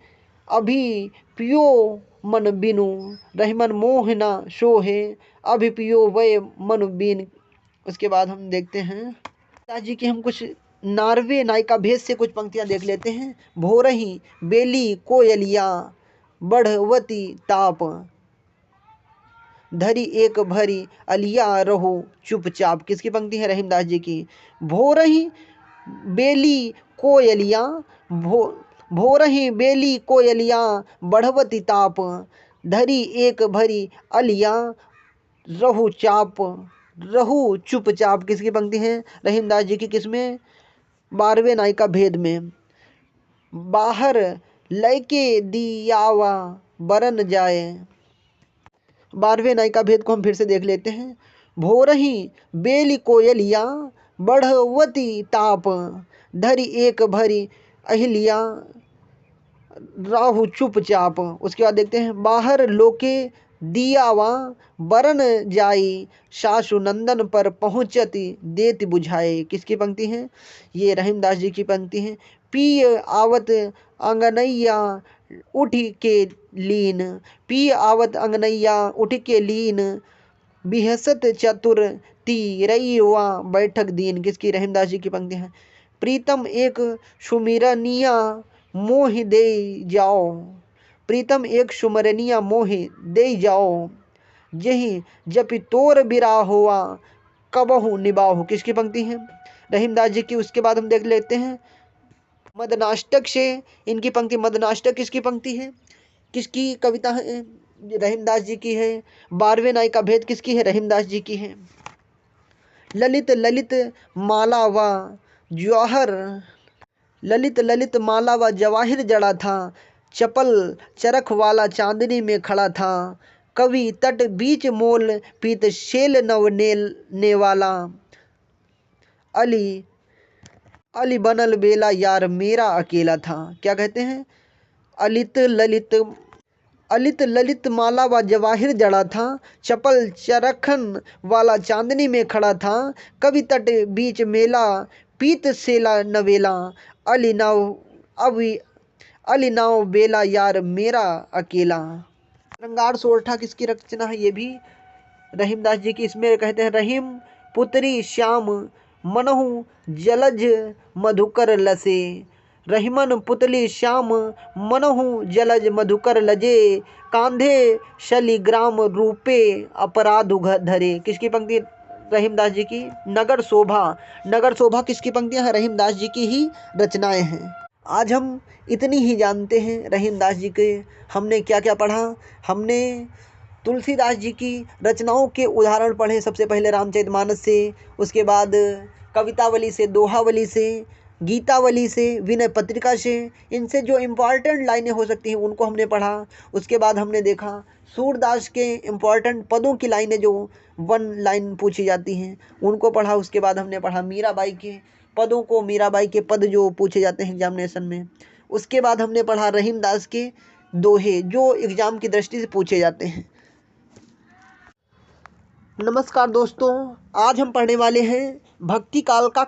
अभी पियो मन बिनु, रहीमन मोहिना सोहे अभी पियो वय मन बिन। उसके बाद हम देखते हैं रहीमदास जी की हम कुछ नार्वे नायिका भेद से कुछ पंक्तियां देख लेते हैं। भोरही बेली कोयलिया बढ़वती ताप, धरी एक भरी अलिया रहो चुपचाप, किसकी पंक्ति है? रहीमदास जी की। भोरही बेली कोयलिया भोरही बेली कोयलिया बढ़वती ताप, धरी एक भरी अलिया रहू चुपचाप, किसकी पंक्ति है? रहीमदास जी की। किसमें? 12वें नायिका भेद में। बाहर लैके दियावा बरन जाए, 12वें नायिका भेद को हम फिर से देख लेते हैं। भोरही बेली कोयलिया बढ़वती ताप, धरी एक भरी अहिलिया राहु चुपचाप। उसके बाद देखते हैं बाहर लोके दियावा बरन जाई, सासु नंदन पर पहुँचती देत बुझाए, किसकी पंक्ति है? ये रहीमदास जी की पंक्ति है। पिय आवत अंगनैया उठ के लीन, पिय आवत अंगनैया उठ के लीन, बिहसत चतुर तीरैया बैठक दीन, किसकी? रहीमदास जी की पंक्ति है। प्रीतम एक सुमिरनिया मोहि दे जाओ, प्रीतम एक सुमरनिया मोहि दे जाओ, यही जपि तोर बिरा हुआ कबहू निबाहु, किसकी पंक्ति है? रहीमदास जी की। उसके बाद हम देख लेते हैं मदनाष्टक से इनकी पंक्ति। मदनाष्टक किसकी पंक्ति है? किसकी कविता है? रहीमदास जी की है। 12वें नायिका भेद किसकी है? रहीमदास जी की है। ललित ललित माला व जवाहर, ललित ललित माला व जवाहिर जड़ा था, चपल चरख वाला चांदनी में खड़ा था, कवि तट बीच मोल पीत शेल नवने वाला, अली अली बनल बेला यार मेरा अकेला था। क्या कहते हैं? अलित ललित माला व जवाहिर जड़ा था, चपल चरखन वाला चांदनी में खड़ा था, कवि तट बीच मेला पीत सेला नवेला, अली नाव बेला यार मेरा अकेला। रंगार सोरठा किसकी रचना है? ये भी रहीमदास जी की। इसमें कहते हैं रहीम पुत्री श्याम मनहु जलज मधुकर लसे, रहीमन पुतली श्याम मनहु जलज मधुकर लजे, कांधे शलिग्राम रूपे अपराध धरे, किसकी पंक्ति? रहीमदास जी की। नगर शोभा किसकी पंक्तियां हैं? रहीमदास जी की ही रचनाएं हैं। आज हम इतनी ही जानते हैं रहीमदास जी के। हमने क्या क्या पढ़ा? हमने तुलसीदास जी की रचनाओं के उदाहरण पढ़े। सबसे पहले रामचरितमानस से, उसके बाद कवितावली से, दोहावली से, गीतावली से, विनय पत्रिका से। इनसे जो इम्पॉर्टेंट लाइनें हो सकती हैं उनको हमने पढ़ा। उसके बाद हमने देखा सूरदास के इम्पॉर्टेंट पदों की लाइनें जो 1 लाइन पूछी जाती हैं उनको पढ़ा। उसके बाद हमने पढ़ा मीराबाई के पदों को, मीराबाई के पद जो पूछे जाते हैं एग्जामिनेशन में। उसके बाद हमने पढ़ा रहीमदास के दोहे जो एग्जाम की दृष्टि से पूछे जाते हैं। नमस्कार दोस्तों, आज हम पढ़ने वाले हैं भक्ति काल का